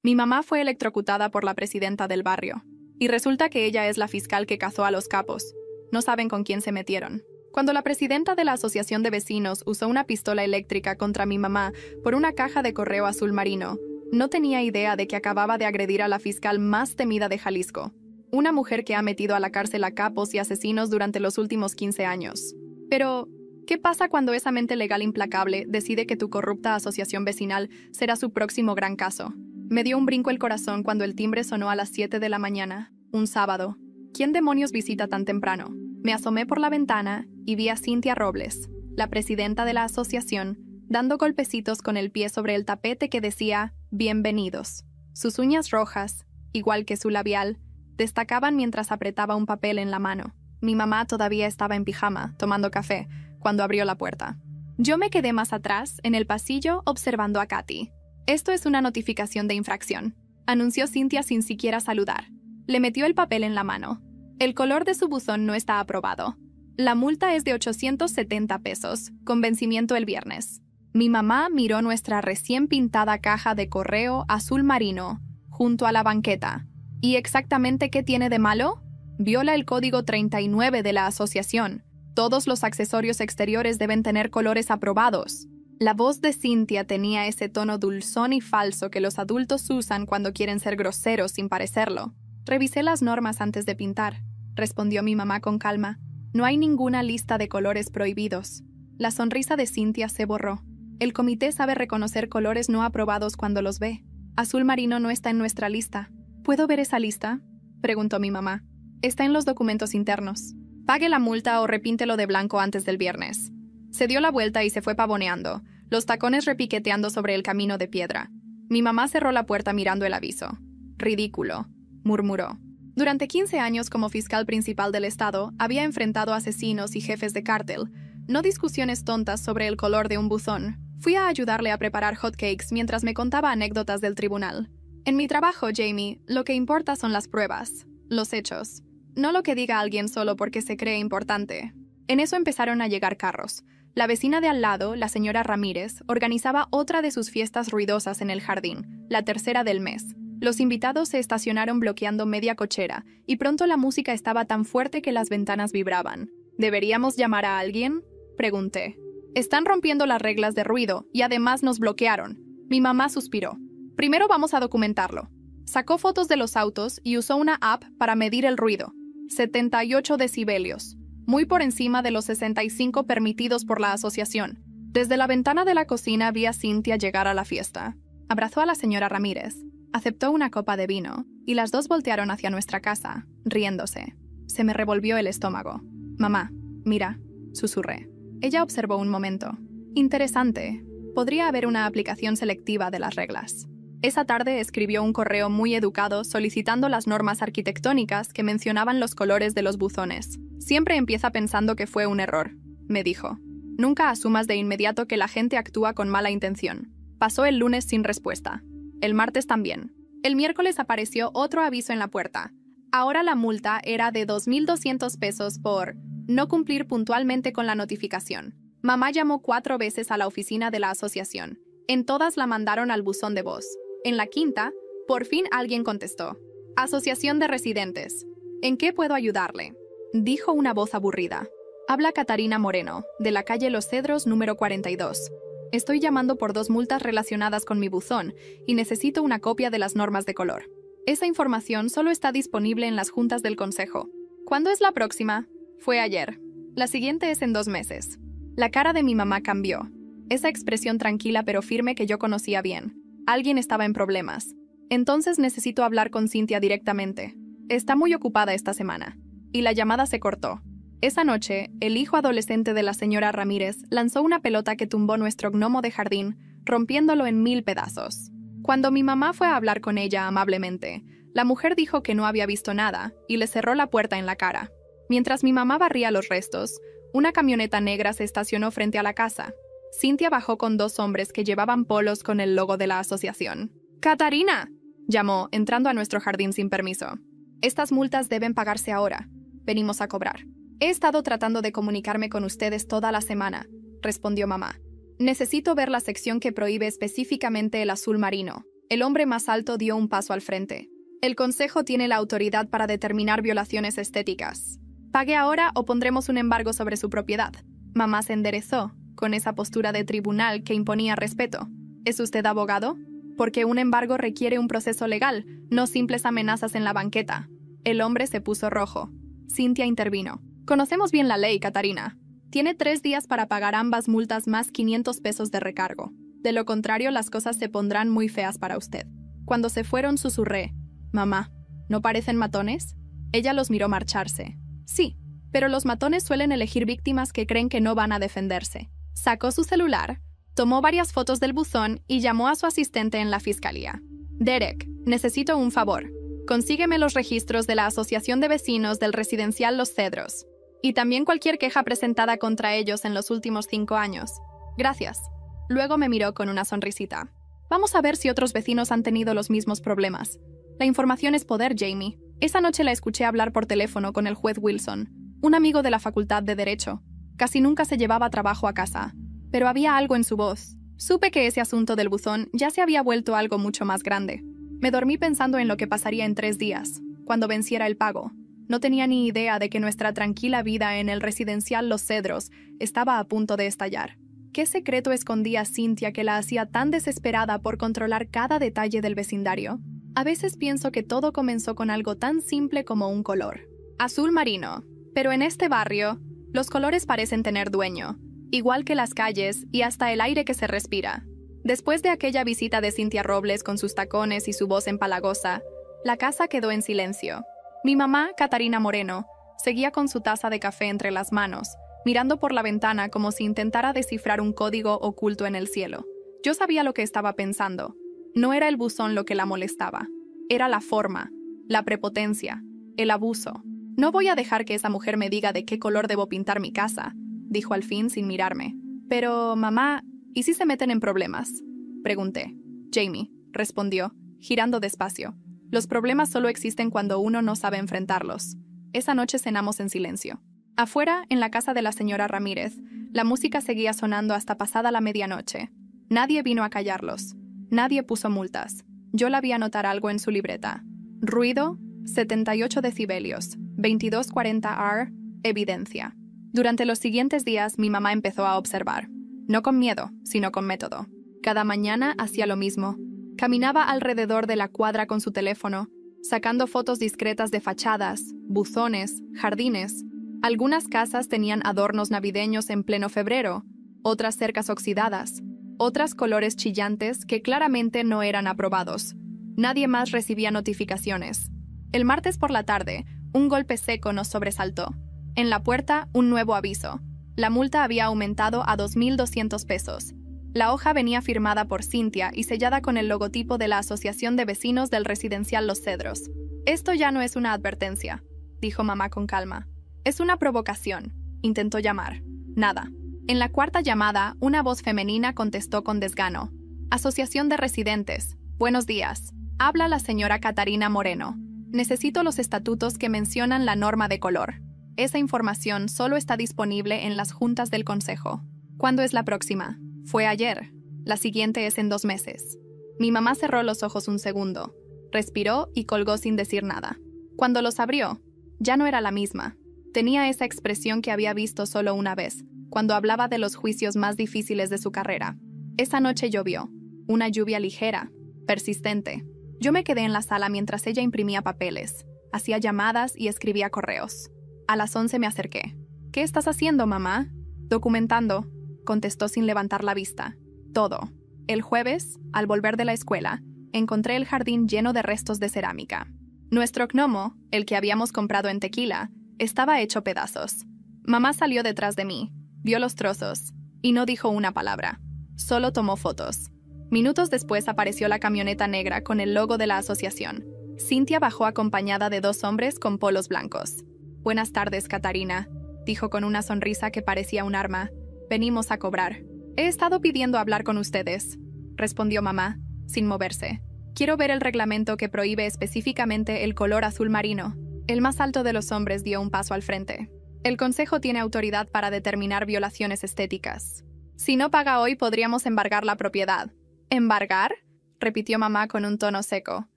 Mi mamá fue electrocutada por la presidenta del barrio. Y resulta que ella es la fiscal que cazó a los capos. No saben con quién se metieron. Cuando la presidenta de la asociación de vecinos usó una pistola eléctrica contra mi mamá por una caja de correo azul marino, no tenía idea de que acababa de agredir a la fiscal más temida de Jalisco. Una mujer que ha metido a la cárcel a capos y asesinos durante los últimos 15 años. Pero, ¿qué pasa cuando esa mente legal implacable decide que tu corrupta asociación vecinal será su próximo gran caso? Me dio un brinco el corazón cuando el timbre sonó a las 7 de la mañana, un sábado. ¿Quién demonios visita tan temprano? Me asomé por la ventana y vi a Cynthia Robles, la presidenta de la asociación, dando golpecitos con el pie sobre el tapete que decía «Bienvenidos». Sus uñas rojas, igual que su labial, destacaban mientras apretaba un papel en la mano. Mi mamá todavía estaba en pijama, tomando café, cuando abrió la puerta. Yo me quedé más atrás, en el pasillo, observando a Katy. «Esto es una notificación de infracción», anunció Cynthia sin siquiera saludar. Le metió el papel en la mano. «El color de su buzón no está aprobado. La multa es de 870 pesos, con vencimiento el viernes». Mi mamá miró nuestra recién pintada caja de correo azul marino, junto a la banqueta. ¿Y exactamente qué tiene de malo? Viola el código 39 de la asociación. Todos los accesorios exteriores deben tener colores aprobados. La voz de Cynthia tenía ese tono dulzón y falso que los adultos usan cuando quieren ser groseros sin parecerlo. «Revisé las normas antes de pintar», respondió mi mamá con calma. «No hay ninguna lista de colores prohibidos». La sonrisa de Cynthia se borró. «El comité sabe reconocer colores no aprobados cuando los ve. Azul marino no está en nuestra lista». «¿Puedo ver esa lista?», preguntó mi mamá. «Está en los documentos internos. Pague la multa o repíntelo de blanco antes del viernes». Se dio la vuelta y se fue pavoneando, los tacones repiqueteando sobre el camino de piedra. Mi mamá cerró la puerta mirando el aviso. «Ridículo», murmuró. Durante 15 años como fiscal principal del estado, había enfrentado asesinos y jefes de cártel, no discusiones tontas sobre el color de un buzón. Fui a ayudarle a preparar hotcakes mientras me contaba anécdotas del tribunal. En mi trabajo, Jamie, lo que importa son las pruebas, los hechos, no lo que diga alguien solo porque se cree importante. En eso empezaron a llegar carros. La vecina de al lado, la señora Ramírez, organizaba otra de sus fiestas ruidosas en el jardín, la tercera del mes. Los invitados se estacionaron bloqueando media cochera, y pronto la música estaba tan fuerte que las ventanas vibraban. ¿Deberíamos llamar a alguien?, pregunté. «Están rompiendo las reglas de ruido, y además nos bloquearon». Mi mamá suspiró. «Primero vamos a documentarlo». Sacó fotos de los autos y usó una app para medir el ruido. 78 decibelios. Muy por encima de los 65 permitidos por la asociación. Desde la ventana de la cocina vi a Cynthia llegar a la fiesta. Abrazó a la señora Ramírez, aceptó una copa de vino, y las dos voltearon hacia nuestra casa, riéndose. Se me revolvió el estómago. «Mamá, mira», susurré. Ella observó un momento. «Interesante. Podría haber una aplicación selectiva de las reglas». Esa tarde escribió un correo muy educado solicitando las normas arquitectónicas que mencionaban los colores de los buzones. «Siempre empieza pensando que fue un error», me dijo. «Nunca asumas de inmediato que la gente actúa con mala intención». Pasó el lunes sin respuesta. El martes también. El miércoles apareció otro aviso en la puerta. Ahora la multa era de 2,200 pesos por no cumplir puntualmente con la notificación. Mamá llamó 4 veces a la oficina de la asociación. En todas la mandaron al buzón de voz. En la quinta, por fin alguien contestó. «Asociación de residentes. ¿En qué puedo ayudarle?», dijo una voz aburrida. «Habla Catarina Moreno, de la calle Los Cedros número 42. Estoy llamando por 2 multas relacionadas con mi buzón y necesito una copia de las normas de color. Esa información solo está disponible en las juntas del consejo». «¿Cuándo es la próxima?». «Fue ayer. La siguiente es en 2 meses». La cara de mi mamá cambió. Esa expresión tranquila pero firme que yo conocía bien. Alguien estaba en problemas. «Entonces necesito hablar con Cynthia directamente. Está muy ocupada esta semana». Y la llamada se cortó. Esa noche, el hijo adolescente de la señora Ramírez lanzó una pelota que tumbó nuestro gnomo de jardín, rompiéndolo en 1000 pedazos. Cuando mi mamá fue a hablar con ella amablemente, la mujer dijo que no había visto nada y le cerró la puerta en la cara. Mientras mi mamá barría los restos, una camioneta negra se estacionó frente a la casa. Cynthia bajó con 2 hombres que llevaban polos con el logo de la asociación. «¡Catarina!», llamó, entrando a nuestro jardín sin permiso. «Estas multas deben pagarse ahora. Venimos a cobrar». «He estado tratando de comunicarme con ustedes toda la semana», respondió mamá. «Necesito ver la sección que prohíbe específicamente el azul marino». El hombre más alto dio un paso al frente. El Consejo tiene la autoridad para determinar violaciones estéticas. Pague ahora o pondremos un embargo sobre su propiedad. Mamá se enderezó, con esa postura de tribunal que imponía respeto. ¿Es usted abogado? Porque un embargo requiere un proceso legal, no simples amenazas en la banqueta. El hombre se puso rojo. Cynthia intervino. Conocemos bien la ley, Catarina. Tiene 3 días para pagar ambas multas más 500 pesos de recargo. De lo contrario, las cosas se pondrán muy feas para usted. Cuando se fueron, susurré. Mamá, ¿no parecen matones? Ella los miró marcharse. Sí, pero los matones suelen elegir víctimas que creen que no van a defenderse. Sacó su celular, tomó varias fotos del buzón y llamó a su asistente en la fiscalía. Derek, necesito un favor. Consígueme los registros de la Asociación de Vecinos del Residencial Los Cedros. Y también cualquier queja presentada contra ellos en los últimos 5 años. Gracias. Luego me miró con una sonrisita. Vamos a ver si otros vecinos han tenido los mismos problemas. La información es poder, Jamie. Esa noche la escuché hablar por teléfono con el juez Wilson, un amigo de la Facultad de Derecho. Casi nunca se llevaba trabajo a casa, pero había algo en su voz. Supe que ese asunto del buzón ya se había vuelto algo mucho más grande. Me dormí pensando en lo que pasaría en 3 días, cuando venciera el pago. No tenía ni idea de que nuestra tranquila vida en el residencial Los Cedros estaba a punto de estallar. ¿Qué secreto escondía Cynthia que la hacía tan desesperada por controlar cada detalle del vecindario? A veces pienso que todo comenzó con algo tan simple como un color. Azul marino. Pero en este barrio, los colores parecen tener dueño, igual que las calles y hasta el aire que se respira. Después de aquella visita de Cynthia Robles con sus tacones y su voz empalagosa, la casa quedó en silencio. Mi mamá, Catarina Moreno, seguía con su taza de café entre las manos, mirando por la ventana como si intentara descifrar un código oculto en el cielo. Yo sabía lo que estaba pensando. No era el buzón lo que la molestaba. Era la forma, la prepotencia, el abuso. No voy a dejar que esa mujer me diga de qué color debo pintar mi casa, dijo al fin sin mirarme. Pero, mamá, ¿y si se meten en problemas? Pregunté. Jamie, respondió, girando despacio. Los problemas solo existen cuando uno no sabe enfrentarlos. Esa noche cenamos en silencio. Afuera, en la casa de la señora Ramírez, la música seguía sonando hasta pasada la medianoche. Nadie vino a callarlos. Nadie puso multas. Yo la vi anotar algo en su libreta. Ruido, 78 decibelios, 2240 R, evidencia. Durante los siguientes días, mi mamá empezó a observar. No con miedo, sino con método. Cada mañana hacía lo mismo. Caminaba alrededor de la cuadra con su teléfono, sacando fotos discretas de fachadas, buzones, jardines. Algunas casas tenían adornos navideños en pleno febrero, otras cercas oxidadas, otras colores chillantes que claramente no eran aprobados. Nadie más recibía notificaciones. El martes por la tarde, un golpe seco nos sobresaltó. En la puerta, un nuevo aviso. La multa había aumentado a 2.200 pesos. La hoja venía firmada por Cynthia y sellada con el logotipo de la Asociación de Vecinos del Residencial Los Cedros. Esto ya no es una advertencia, dijo mamá con calma. Es una provocación. Intentó llamar. Nada. En la 4ª llamada, una voz femenina contestó con desgano. Asociación de Residentes. Buenos días. Habla la señora Catarina Moreno. Necesito los estatutos que mencionan la norma de color. Esa información solo está disponible en las juntas del Consejo. ¿Cuándo es la próxima? Fue ayer. La siguiente es en 2 meses. Mi mamá cerró los ojos un segundo. Respiró y colgó sin decir nada. Cuando los abrió, ya no era la misma. Tenía esa expresión que había visto solo una vez, cuando hablaba de los juicios más difíciles de su carrera. Esa noche llovió. Una lluvia ligera, persistente. Yo me quedé en la sala mientras ella imprimía papeles, hacía llamadas y escribía correos. A las 11 me acerqué. ¿Qué estás haciendo, mamá? Documentando, contestó sin levantar la vista. Todo. El jueves, al volver de la escuela, encontré el jardín lleno de restos de cerámica. Nuestro gnomo, el que habíamos comprado en Tequila, estaba hecho pedazos. Mamá salió detrás de mí, vio los trozos, y no dijo una palabra. Solo tomó fotos. Minutos después apareció la camioneta negra con el logo de la asociación. Cynthia bajó acompañada de 2 hombres con polos blancos. Buenas tardes, Catarina, dijo con una sonrisa que parecía un arma. Venimos a cobrar. He estado pidiendo hablar con ustedes, respondió mamá, sin moverse. Quiero ver el reglamento que prohíbe específicamente el color azul marino. El más alto de los hombres dio un paso al frente. El Consejo tiene autoridad para determinar violaciones estéticas. Si no paga hoy, podríamos embargar la propiedad. ¿Embargar? repitió mamá con un tono seco.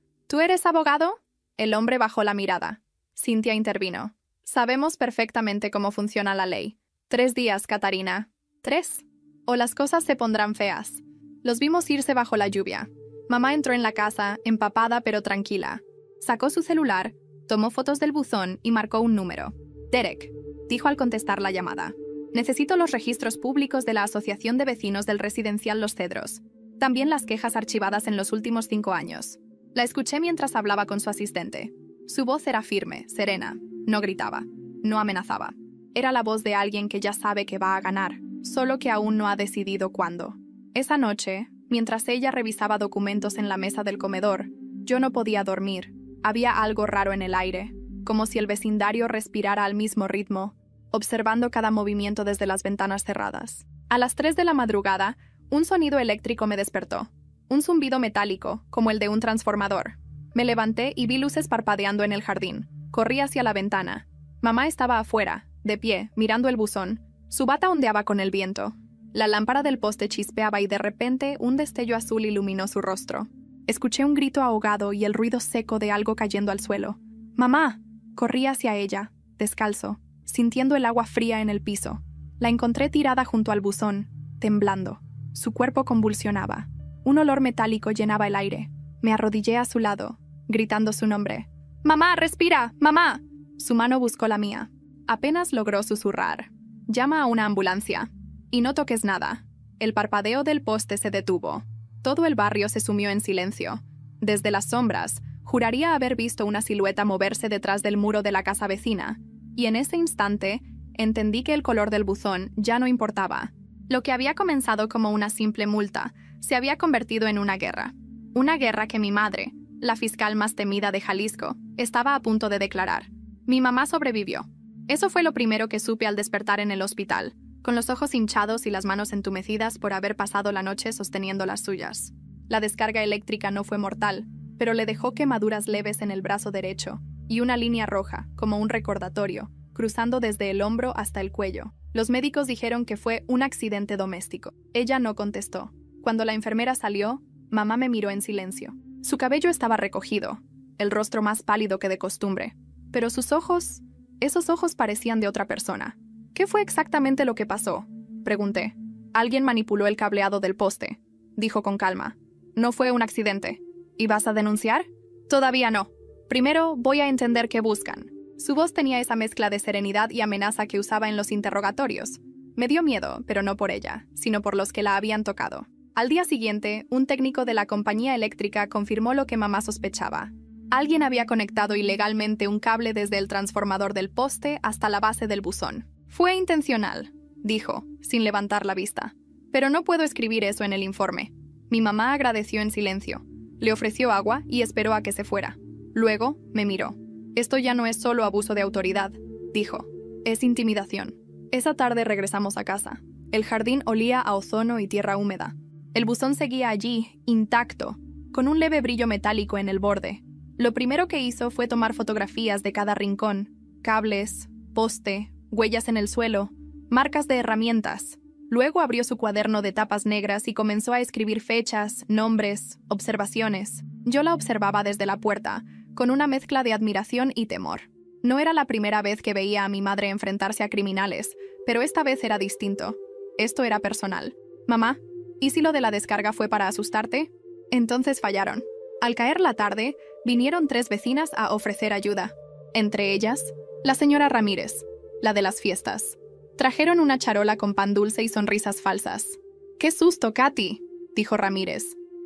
¿Tú eres abogado? El hombre bajó la mirada. Cynthia intervino. Sabemos perfectamente cómo funciona la ley. 3 días, Catarina. 3. O las cosas se pondrán feas. Los vimos irse bajo la lluvia. Mamá entró en la casa, empapada pero tranquila. Sacó su celular, tomó fotos del buzón y marcó un número. Derek, dijo al contestar la llamada. Necesito los registros públicos de la Asociación de Vecinos del Residencial Los Cedros. También las quejas archivadas en los últimos 5 años. La escuché mientras hablaba con su asistente. Su voz era firme, serena. No gritaba, no amenazaba. Era la voz de alguien que ya sabe que va a ganar, solo que aún no ha decidido cuándo. Esa noche, mientras ella revisaba documentos en la mesa del comedor, yo no podía dormir. Había algo raro en el aire, como si el vecindario respirara al mismo ritmo, observando cada movimiento desde las ventanas cerradas. A las 3 de la madrugada, un sonido eléctrico me despertó. Un zumbido metálico, como el de un transformador. Me levanté y vi luces parpadeando en el jardín. Corrí hacia la ventana. Mamá estaba afuera, de pie, mirando el buzón. Su bata ondeaba con el viento. La lámpara del poste chispeaba y de repente un destello azul iluminó su rostro. Escuché un grito ahogado y el ruido seco de algo cayendo al suelo. ¡Mamá! Corrí hacia ella, descalzo, sintiendo el agua fría en el piso. La encontré tirada junto al buzón, temblando. Su cuerpo convulsionaba. Un olor metálico llenaba el aire. Me arrodillé a su lado, gritando su nombre. ¡Mamá, respira! ¡Mamá! Su mano buscó la mía. Apenas logró susurrar. Llama a una ambulancia. Y no toques nada. El parpadeo del poste se detuvo. Todo el barrio se sumió en silencio. Desde las sombras, juraría haber visto una silueta moverse detrás del muro de la casa vecina. Y en ese instante, entendí que el color del buzón ya no importaba. Lo que había comenzado como una simple multa se había convertido en una guerra. Una guerra que mi madre, la fiscal más temida de Jalisco, estaba a punto de declarar. Mi mamá sobrevivió. Eso fue lo primero que supe al despertar en el hospital, con los ojos hinchados y las manos entumecidas por haber pasado la noche sosteniendo las suyas. La descarga eléctrica no fue mortal, pero le dejó quemaduras leves en el brazo derecho y una línea roja, como un recordatorio, cruzando desde el hombro hasta el cuello. Los médicos dijeron que fue un accidente doméstico. Ella no contestó. Cuando la enfermera salió, mamá me miró en silencio. Su cabello estaba recogido, el rostro más pálido que de costumbre, pero sus ojos, esos ojos parecían de otra persona. ¿Qué fue exactamente lo que pasó?, pregunté. Alguien manipuló el cableado del poste, dijo con calma. No fue un accidente. ¿Y vas a denunciar? Todavía no. Primero voy a entender qué buscan. Su voz tenía esa mezcla de serenidad y amenaza que usaba en los interrogatorios. Me dio miedo, pero no por ella, sino por los que la habían tocado. Al día siguiente, un técnico de la compañía eléctrica confirmó lo que mamá sospechaba. Alguien había conectado ilegalmente un cable desde el transformador del poste hasta la base del buzón. Fue intencional, dijo, sin levantar la vista. Pero no puedo escribir eso en el informe. Mi mamá agradeció en silencio. Le ofreció agua y esperó a que se fuera. Luego, me miró. Esto ya no es solo abuso de autoridad, dijo. Es intimidación. Esa tarde regresamos a casa. El jardín olía a ozono y tierra húmeda. El buzón seguía allí, intacto, con un leve brillo metálico en el borde. Lo primero que hizo fue tomar fotografías de cada rincón, cables, poste, huellas en el suelo, marcas de herramientas. Luego abrió su cuaderno de tapas negras y comenzó a escribir fechas, nombres, observaciones. Yo la observaba desde la puerta, con una mezcla de admiración y temor. No era la primera vez que veía a mi madre enfrentarse a criminales, pero esta vez era distinto. Esto era personal. Mamá, ¿y si lo de la descarga fue para asustarte? Entonces fallaron. Al caer la tarde, vinieron 3 vecinas a ofrecer ayuda. Entre ellas, la señora Ramírez, la de las fiestas. Trajeron una charola con pan dulce y sonrisas falsas. ¡Qué susto, Katy!, dijo Ramírez.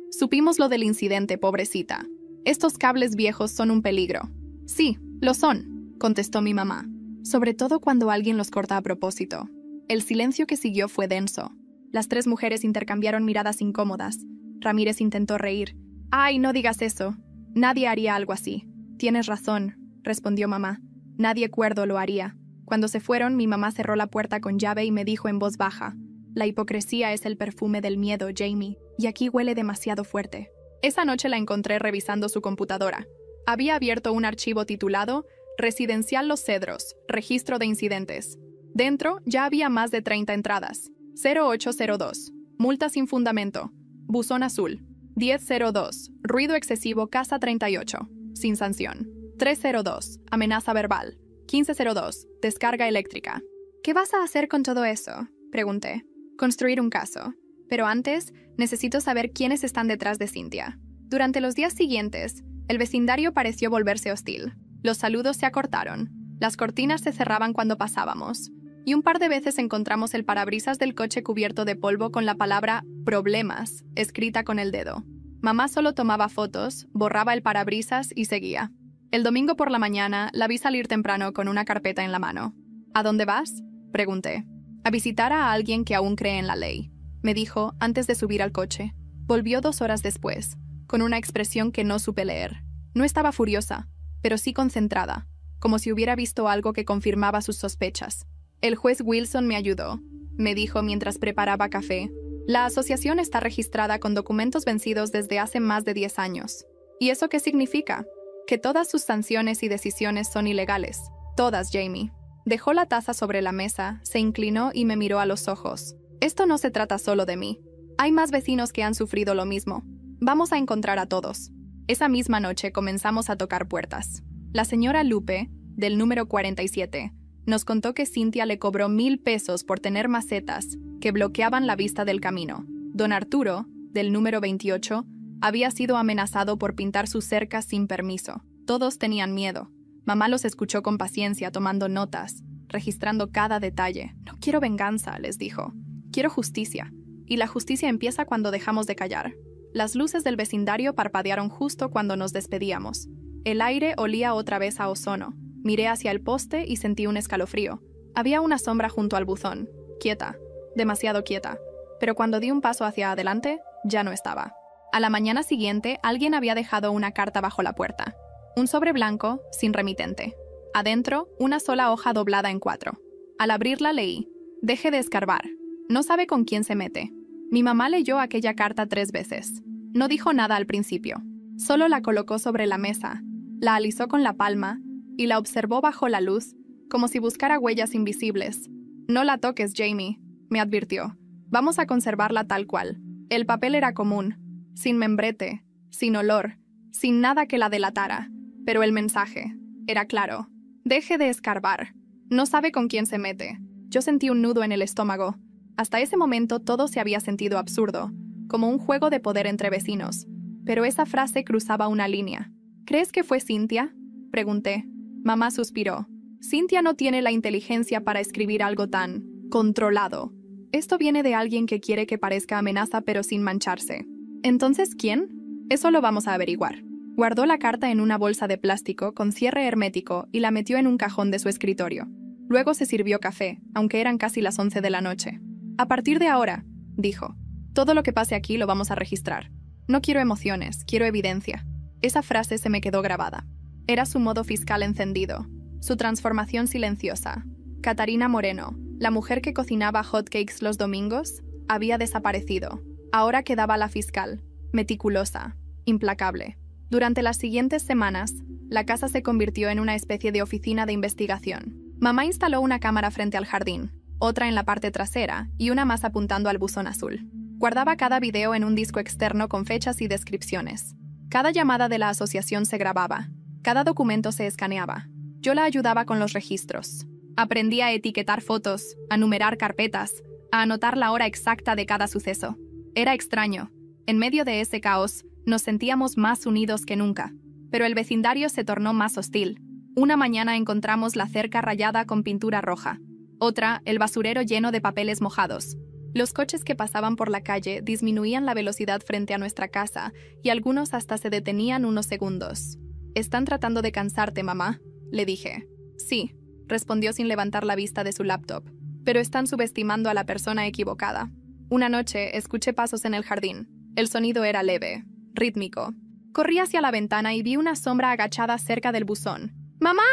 Supimos lo del incidente, pobrecita. Estos cables viejos son un peligro. Sí, lo son, contestó mi mamá. Sobre todo cuando alguien los corta a propósito. El silencio que siguió fue denso. Las 3 mujeres intercambiaron miradas incómodas. Ramírez intentó reír. «Ay, no digas eso. Nadie haría algo así». «Tienes razón», respondió mamá. «Nadie cuerdo lo haría». Cuando se fueron, mi mamá cerró la puerta con llave y me dijo en voz baja: «La hipocresía es el perfume del miedo, Jamie, y aquí huele demasiado fuerte». Esa noche la encontré revisando su computadora. Había abierto un archivo titulado Residencial Los Cedros, Registro de Incidentes. Dentro ya había más de 30 entradas. 0802. Multa sin fundamento. Buzón azul. 10:02. Ruido excesivo casa 38. Sin sanción. 3:02. Amenaza verbal. 15:02. Descarga eléctrica. ¿Qué vas a hacer con todo eso?, pregunté. Construir un caso. Pero antes, necesito saber quiénes están detrás de Cynthia. Durante los días siguientes, el vecindario pareció volverse hostil. Los saludos se acortaron. Las cortinas se cerraban cuando pasábamos. Y un par de veces encontramos el parabrisas del coche cubierto de polvo con la palabra «problemas» escrita con el dedo. Mamá solo tomaba fotos, borraba el parabrisas y seguía. El domingo por la mañana la vi salir temprano con una carpeta en la mano. ¿A dónde vas?, pregunté. A visitar a alguien que aún cree en la ley, me dijo antes de subir al coche. Volvió 2 horas después, con una expresión que no supe leer. No estaba furiosa, pero sí concentrada, como si hubiera visto algo que confirmaba sus sospechas. El juez Wilson me ayudó, me dijo mientras preparaba café. La asociación está registrada con documentos vencidos desde hace más de 10 años. ¿Y eso qué significa? Que todas sus sanciones y decisiones son ilegales. Todas, Jamie. Dejó la taza sobre la mesa, se inclinó y me miró a los ojos. Esto no se trata solo de mí. Hay más vecinos que han sufrido lo mismo. Vamos a encontrar a todos. Esa misma noche comenzamos a tocar puertas. La señora Lupe, del número 47, nos contó que Cynthia le cobró $1,000 por tener macetas que bloqueaban la vista del camino. Don Arturo, del número 28, había sido amenazado por pintar sus cercas sin permiso. Todos tenían miedo. Mamá los escuchó con paciencia, tomando notas, registrando cada detalle. No quiero venganza, les dijo. Quiero justicia. Y la justicia empieza cuando dejamos de callar. Las luces del vecindario parpadearon justo cuando nos despedíamos. El aire olía otra vez a ozono. Miré hacia el poste y sentí un escalofrío. Había una sombra junto al buzón. Quieta. Demasiado quieta. Pero cuando di un paso hacia adelante, ya no estaba. A la mañana siguiente, alguien había dejado una carta bajo la puerta. Un sobre blanco, sin remitente. Adentro, una sola hoja doblada en 4. Al abrirla leí: «Deje de escarbar. No sabe con quién se mete». Mi mamá leyó aquella carta 3 veces. No dijo nada al principio. Solo la colocó sobre la mesa, la alisó con la palma y la observó bajo la luz, como si buscara huellas invisibles. «No la toques, Jamie», me advirtió. «Vamos a conservarla tal cual». El papel era común, sin membrete, sin olor, sin nada que la delatara. Pero el mensaje era claro. Deje de escarbar. No sabe con quién se mete. Yo sentí un nudo en el estómago. Hasta ese momento todo se había sentido absurdo, como un juego de poder entre vecinos. Pero esa frase cruzaba una línea. ¿Crees que fue Cynthia?, pregunté. Mamá suspiró. Cynthia no tiene la inteligencia para escribir algo tan controlado. Esto viene de alguien que quiere que parezca amenaza pero sin mancharse. ¿Entonces quién? Eso lo vamos a averiguar. Guardó la carta en una bolsa de plástico con cierre hermético y la metió en un cajón de su escritorio. Luego se sirvió café, aunque eran casi las 11 de la noche. «A partir de ahora», dijo, «todo lo que pase aquí lo vamos a registrar. No quiero emociones, quiero evidencia». Esa frase se me quedó grabada. Era su modo fiscal encendido, su transformación silenciosa. Catarina Moreno, la mujer que cocinaba hotcakes los domingos, había desaparecido. Ahora quedaba la fiscal, meticulosa, implacable. Durante las siguientes semanas, la casa se convirtió en una especie de oficina de investigación. Mamá instaló una cámara frente al jardín, otra en la parte trasera y una más apuntando al buzón azul. Guardaba cada video en un disco externo con fechas y descripciones. Cada llamada de la asociación se grababa, cada documento se escaneaba. Yo la ayudaba con los registros. Aprendí a etiquetar fotos, a numerar carpetas, a anotar la hora exacta de cada suceso. Era extraño. En medio de ese caos, nos sentíamos más unidos que nunca. Pero el vecindario se tornó más hostil. Una mañana encontramos la cerca rayada con pintura roja. Otra, el basurero lleno de papeles mojados. Los coches que pasaban por la calle disminuían la velocidad frente a nuestra casa y algunos hasta se detenían unos segundos. «¿Están tratando de cansarte, mamá?», le dije. «Sí», respondió sin levantar la vista de su laptop. «Pero están subestimando a la persona equivocada». Una noche escuché pasos en el jardín. El sonido era leve, rítmico. Corrí hacia la ventana y vi una sombra agachada cerca del buzón. «¡Mamá!»,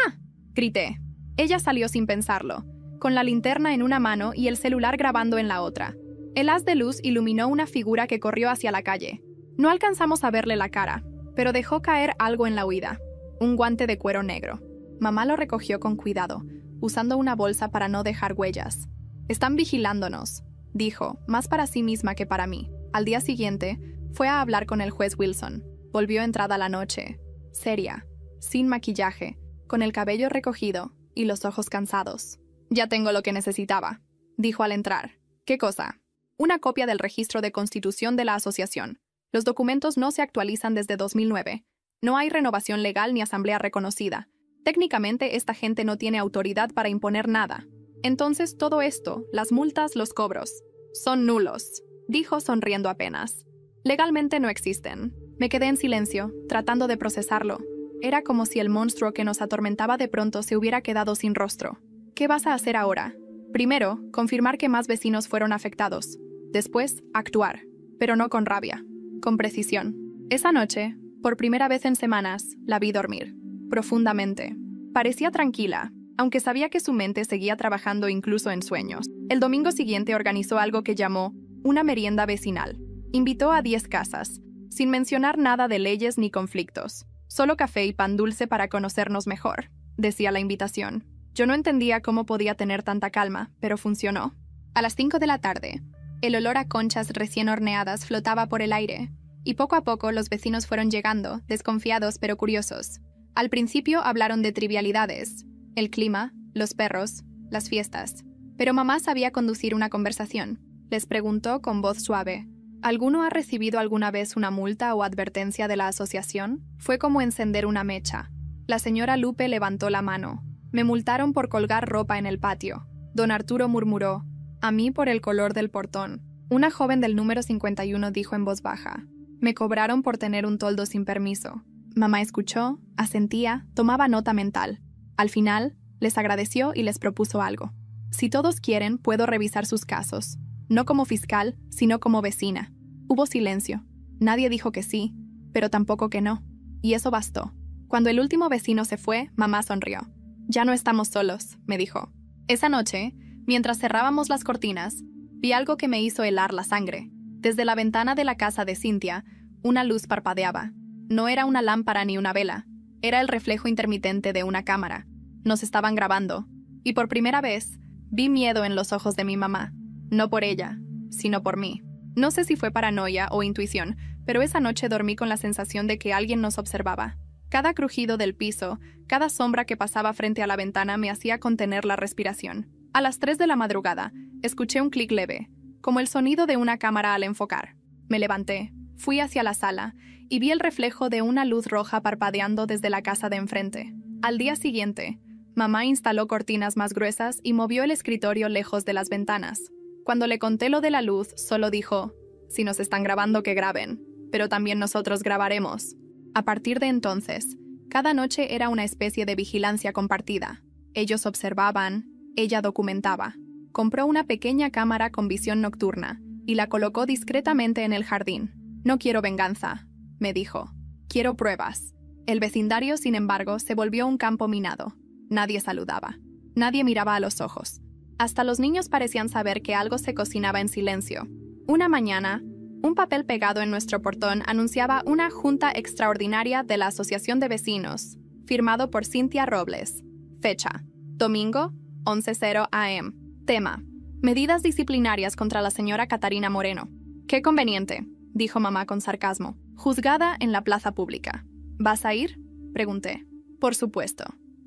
grité. Ella salió sin pensarlo, con la linterna en una mano y el celular grabando en la otra. El haz de luz iluminó una figura que corrió hacia la calle. No alcanzamos a verle la cara, pero dejó caer algo en la huida. Un guante de cuero negro. Mamá lo recogió con cuidado, usando una bolsa para no dejar huellas. «Están vigilándonos», dijo, más para sí misma que para mí. Al día siguiente, Fue a hablar con el juez Wilson. Volvió entrada la noche, seria, sin maquillaje, con el cabello recogido y los ojos cansados. «Ya tengo lo que necesitaba», dijo al entrar. «¿Qué cosa?» «Una copia del registro de constitución de la asociación. Los documentos no se actualizan desde 2009. No hay renovación legal ni asamblea reconocida. Técnicamente, esta gente no tiene autoridad para imponer nada. Entonces, todo esto, las multas, los cobros, son nulos», dijo sonriendo apenas. «Legalmente no existen». Me quedé en silencio, tratando de procesarlo. Era como si el monstruo que nos atormentaba de pronto se hubiera quedado sin rostro. ¿Qué vas a hacer ahora? Primero, confirmar que más vecinos fueron afectados. Después, actuar. Pero no con rabia. Con precisión. Esa noche, por primera vez en semanas, la vi dormir. Profundamente. Parecía tranquila, aunque sabía que su mente seguía trabajando incluso en sueños. El domingo siguiente organizó algo que llamó una merienda vecinal. Invitó a 10 casas, sin mencionar nada de leyes ni conflictos. Solo café y pan dulce para conocernos mejor, decía la invitación. Yo no entendía cómo podía tener tanta calma, pero funcionó. A las 5 de la tarde, el olor a conchas recién horneadas flotaba por el aire, y poco a poco los vecinos fueron llegando, desconfiados pero curiosos. Al principio hablaron de trivialidades, el clima, los perros, las fiestas. Pero mamá sabía conducir una conversación. Les preguntó con voz suave: ¿alguno ha recibido alguna vez una multa o advertencia de la asociación? Fue como encender una mecha. La señora Lupe levantó la mano. Me multaron por colgar ropa en el patio. Don Arturo murmuró: a mí por el color del portón. Una joven del número 51 dijo en voz baja: me cobraron por tener un toldo sin permiso. Mamá escuchó, asentía, tomaba nota mental. Al final, les agradeció y les propuso algo. Si todos quieren, puedo revisar sus casos. No como fiscal, sino como vecina. Hubo silencio. Nadie dijo que sí, pero tampoco que no. Y eso bastó. Cuando el último vecino se fue, mamá sonrió. Ya no estamos solos, me dijo. Esa noche, mientras cerrábamos las cortinas, vi algo que me hizo helar la sangre. Desde la ventana de la casa de Cynthia, una luz parpadeaba. No era una lámpara ni una vela. Era el reflejo intermitente de una cámara. Nos estaban grabando. Y por primera vez, vi miedo en los ojos de mi mamá. No por ella, sino por mí. No sé si fue paranoia o intuición, pero esa noche dormí con la sensación de que alguien nos observaba. Cada crujido del piso, cada sombra que pasaba frente a la ventana me hacía contener la respiración. A las 3 de la madrugada, escuché un clic leve, como el sonido de una cámara al enfocar. Me levanté, fui hacia la sala y vi el reflejo de una luz roja parpadeando desde la casa de enfrente. Al día siguiente, mamá instaló cortinas más gruesas y movió el escritorio lejos de las ventanas. Cuando le conté lo de la luz, solo dijo: si nos están grabando, que graben, pero también nosotros grabaremos. A partir de entonces, cada noche era una especie de vigilancia compartida. Ellos observaban, ella documentaba. Compró una pequeña cámara con visión nocturna y la colocó discretamente en el jardín. No quiero venganza, me dijo. Quiero pruebas. El vecindario, sin embargo, se volvió un campo minado. Nadie saludaba. Nadie miraba a los ojos. Hasta los niños parecían saber que algo se cocinaba en silencio. Una mañana, un papel pegado en nuestro portón anunciaba una junta extraordinaria de la Asociación de Vecinos, firmado por Cynthia Robles. Fecha: domingo, 11:00 a.m. Tema: medidas disciplinarias contra la señora Catarina Moreno. «Qué conveniente», dijo mamá con sarcasmo. «Juzgada en la plaza pública». «¿Vas a ir?», pregunté. «Por supuesto,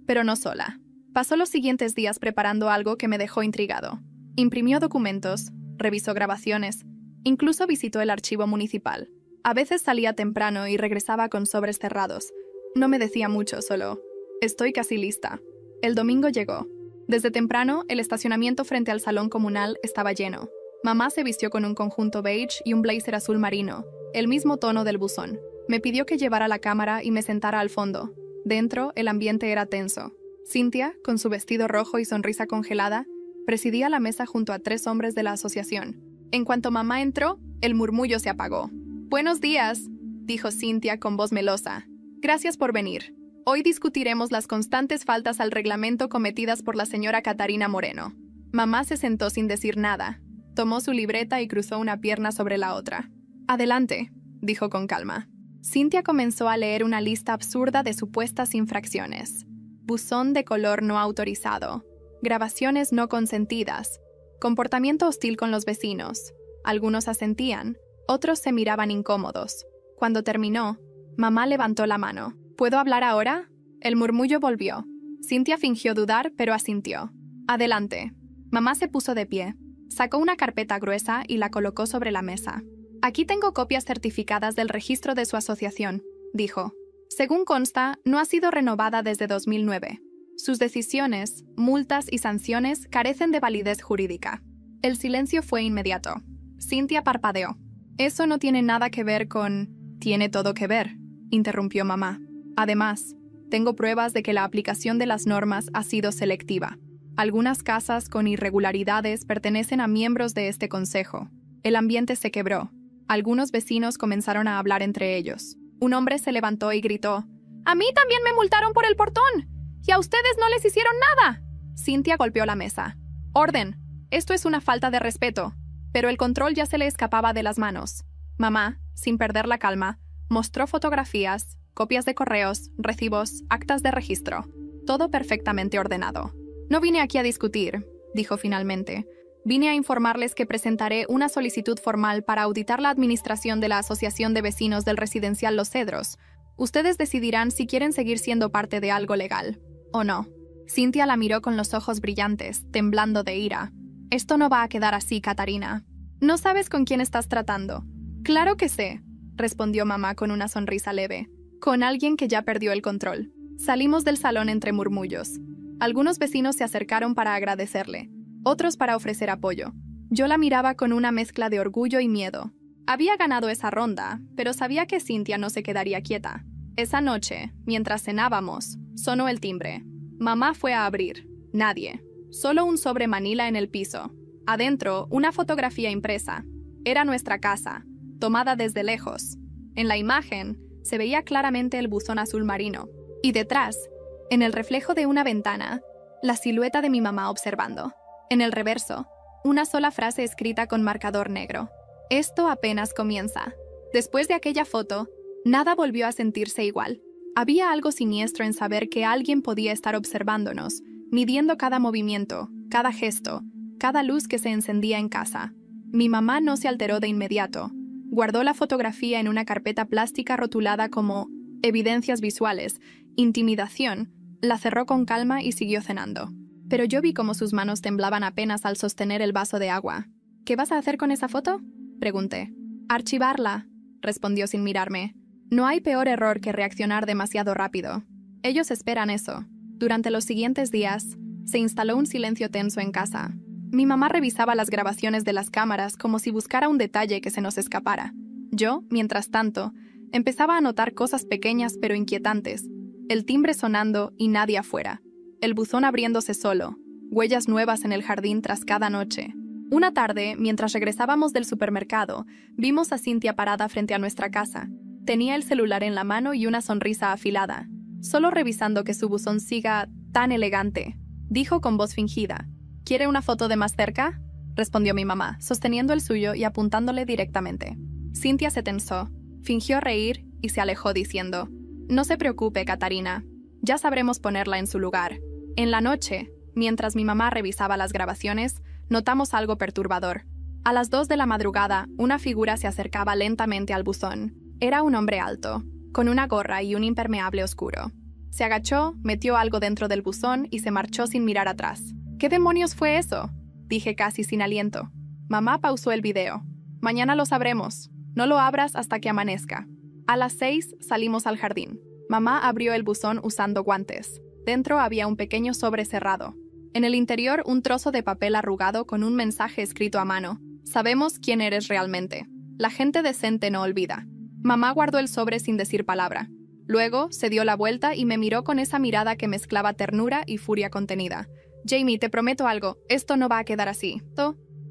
pero no sola». Pasó los siguientes días preparando algo que me dejó intrigado. Imprimió documentos, revisó grabaciones, incluso visitó el archivo municipal. A veces salía temprano y regresaba con sobres cerrados. No me decía mucho, solo: «estoy casi lista». El domingo llegó. Desde temprano, el estacionamiento frente al salón comunal estaba lleno. Mamá se vistió con un conjunto beige y un blazer azul marino, el mismo tono del buzón. Me pidió que llevara la cámara y me sentara al fondo. Dentro, el ambiente era tenso. Cynthia, con su vestido rojo y sonrisa congelada, presidía la mesa junto a 3 hombres de la asociación. En cuanto mamá entró, el murmullo se apagó. «Buenos días», dijo Cynthia con voz melosa. «Gracias por venir. Hoy discutiremos las constantes faltas al reglamento cometidas por la señora Catarina Moreno». Mamá se sentó sin decir nada. Tomó su libreta y cruzó una pierna sobre la otra. «Adelante», dijo con calma. Cynthia comenzó a leer una lista absurda de supuestas infracciones. Buzón de color no autorizado, grabaciones no consentidas, comportamiento hostil con los vecinos. Algunos asentían, Otros se miraban incómodos. Cuando terminó, mamá levantó la mano. ¿Puedo hablar ahora? El murmullo volvió. Cynthia fingió dudar, pero asintió. Adelante. Mamá se puso de pie. Sacó una carpeta gruesa y la colocó sobre la mesa. Aquí tengo copias certificadas del registro de su asociación, dijo. Según consta, no ha sido renovada desde 2009. Sus decisiones, multas y sanciones carecen de validez jurídica. El silencio fue inmediato. Cynthia parpadeó. Eso no tiene nada que ver con... Tiene todo que ver, interrumpió mamá. Además, tengo pruebas de que la aplicación de las normas ha sido selectiva. Algunas casas con irregularidades pertenecen a miembros de este consejo. El ambiente se quebró. Algunos vecinos comenzaron a hablar entre ellos. Un hombre se levantó y gritó: «¡A mí también me multaron por el portón! ¡Y a ustedes no les hicieron nada!». Cynthia golpeó la mesa. «¡Orden! Esto es una falta de respeto». Pero el control ya se le escapaba de las manos. Mamá, sin perder la calma, mostró fotografías, copias de correos, recibos, actas de registro. Todo perfectamente ordenado. «No vine aquí a discutir», dijo finalmente. «Vine a informarles que presentaré una solicitud formal para auditar la administración de la Asociación de Vecinos del Residencial Los Cedros. Ustedes decidirán si quieren seguir siendo parte de algo legal, o no». Cynthia la miró con los ojos brillantes, temblando de ira. «Esto no va a quedar así, Catarina. No sabes con quién estás tratando». «Claro que sé», respondió mamá con una sonrisa leve. «Con alguien que ya perdió el control». Salimos del salón entre murmullos. Algunos vecinos se acercaron para agradecerle, otros para ofrecer apoyo. Yo la miraba con una mezcla de orgullo y miedo. Había ganado esa ronda, pero sabía que Cynthia no se quedaría quieta. Esa noche, mientras cenábamos, sonó el timbre. Mamá fue a abrir. Nadie. Solo un sobre manila en el piso. Adentro, una fotografía impresa. Era nuestra casa, tomada desde lejos. En la imagen, se veía claramente el buzón azul marino. Y detrás, en el reflejo de una ventana, la silueta de mi mamá observando. En el reverso, una sola frase escrita con marcador negro. «Esto apenas comienza». Después de aquella foto, nada volvió a sentirse igual. Había algo siniestro en saber que alguien podía estar observándonos, midiendo cada movimiento, cada gesto, cada luz que se encendía en casa. Mi mamá no se alteró de inmediato. Guardó la fotografía en una carpeta plástica rotulada como «evidencias visuales», «intimidación», la cerró con calma y siguió cenando. Pero yo vi cómo sus manos temblaban apenas al sostener el vaso de agua. «¿Qué vas a hacer con esa foto?», pregunté. «Archivarla», respondió sin mirarme. «No hay peor error que reaccionar demasiado rápido. Ellos esperan eso». Durante los siguientes días, se instaló un silencio tenso en casa. Mi mamá revisaba las grabaciones de las cámaras como si buscara un detalle que se nos escapara. Yo, mientras tanto, empezaba a notar cosas pequeñas pero inquietantes. El timbre sonando y nadie afuera. El buzón abriéndose solo. Huellas nuevas en el jardín tras cada noche. Una tarde, mientras regresábamos del supermercado, vimos a Cynthia parada frente a nuestra casa. Tenía el celular en la mano y una sonrisa afilada. «Solo revisando que su buzón siga tan elegante», dijo con voz fingida. «¿Quiere una foto de más cerca?», respondió mi mamá, sosteniendo el suyo y apuntándole directamente. Cynthia se tensó, fingió reír y se alejó diciendo: «No se preocupe, Catarina. Ya sabremos ponerla en su lugar». En la noche, mientras mi mamá revisaba las grabaciones, notamos algo perturbador. A las 2 de la madrugada, una figura se acercaba lentamente al buzón. Era un hombre alto, con una gorra y un impermeable oscuro. Se agachó, metió algo dentro del buzón y se marchó sin mirar atrás. «¿Qué demonios fue eso?», dije casi sin aliento. Mamá pausó el video. «Mañana lo sabremos. No lo abras hasta que amanezca». A las 6 salimos al jardín. Mamá abrió el buzón usando guantes. Dentro había un pequeño sobre cerrado. En el interior, un trozo de papel arrugado con un mensaje escrito a mano. «Sabemos quién eres realmente. La gente decente no olvida». Mamá guardó el sobre sin decir palabra. Luego, se dio la vuelta y me miró con esa mirada que mezclaba ternura y furia contenida. «Jamie, te prometo algo. Esto no va a quedar así».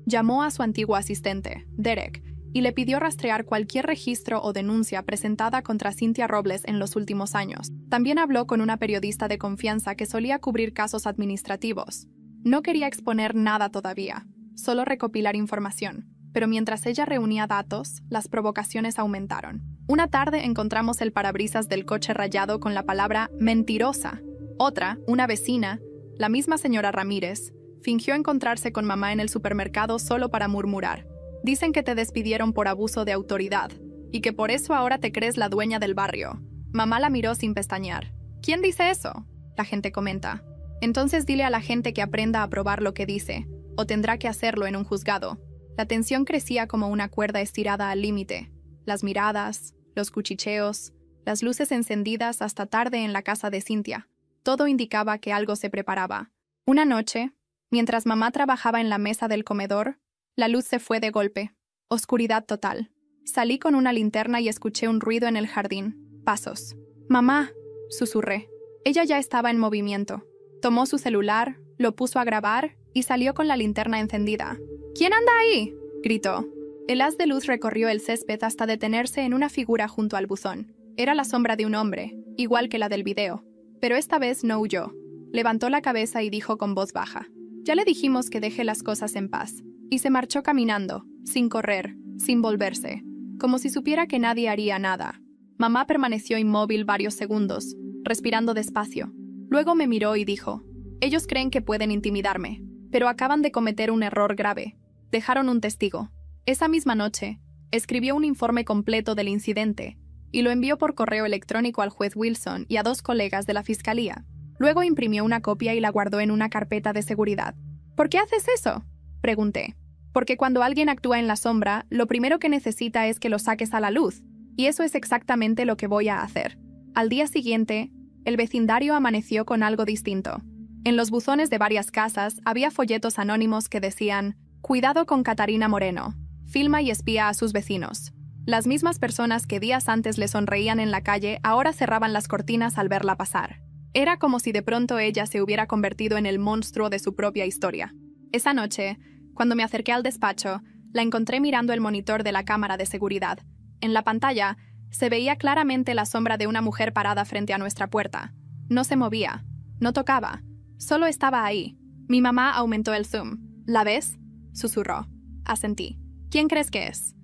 Llamó a su antiguo asistente, Derek, y le pidió rastrear cualquier registro o denuncia presentada contra Cynthia Robles en los últimos años. También habló con una periodista de confianza que solía cubrir casos administrativos. No quería exponer nada todavía, solo recopilar información. Pero mientras ella reunía datos, las provocaciones aumentaron. Una tarde encontramos el parabrisas del coche rayado con la palabra «mentirosa». Otra, una vecina, la misma señora Ramírez, fingió encontrarse con mamá en el supermercado solo para murmurar: Dicen que te despidieron por abuso de autoridad y que por eso ahora te crees la dueña del barrio. Mamá la miró sin pestañear. ¿Quién dice eso?, la gente comenta. Entonces dile a la gente que aprenda a probar lo que dice, o tendrá que hacerlo en un juzgado. La tensión crecía como una cuerda estirada al límite. Las miradas, los cuchicheos, las luces encendidas hasta tarde en la casa de Cynthia. Todo indicaba que algo se preparaba. Una noche, mientras mamá trabajaba en la mesa del comedor, la luz se fue de golpe. Oscuridad total. Salí con una linterna y escuché un ruido en el jardín. Pasos. «Mamá», susurré. Ella ya estaba en movimiento. Tomó su celular, lo puso a grabar y salió con la linterna encendida. «¿Quién anda ahí?», gritó. El haz de luz recorrió el césped hasta detenerse en una figura junto al buzón. Era la sombra de un hombre, igual que la del video. Pero esta vez no huyó. Levantó la cabeza y dijo con voz baja: «Ya le dijimos que deje las cosas en paz». Y se marchó caminando, sin correr, sin volverse, como si supiera que nadie haría nada. Mamá permaneció inmóvil varios segundos, respirando despacio. Luego me miró y dijo: «Ellos creen que pueden intimidarme, pero acaban de cometer un error grave. Dejaron un testigo». Esa misma noche, escribió un informe completo del incidente y lo envió por correo electrónico al juez Wilson y a 2 colegas de la fiscalía. Luego imprimió una copia y la guardó en una carpeta de seguridad. «¿Por qué haces eso?», pregunté. «Porque cuando alguien actúa en la sombra, lo primero que necesita es que lo saques a la luz, y eso es exactamente lo que voy a hacer». Al día siguiente, el vecindario amaneció con algo distinto. En los buzones de varias casas había folletos anónimos que decían: «Cuidado con Catarina Moreno. Filma y espía a sus vecinos». Las mismas personas que días antes le sonreían en la calle ahora cerraban las cortinas al verla pasar. Era como si de pronto ella se hubiera convertido en el monstruo de su propia historia. Esa noche, cuando me acerqué al despacho, la encontré mirando el monitor de la cámara de seguridad. En la pantalla, se veía claramente la sombra de una mujer parada frente a nuestra puerta. No se movía, no tocaba, solo estaba ahí. Mi mamá aumentó el zoom. «¿La ves?», susurró. Asentí. «¿Quién crees que es?».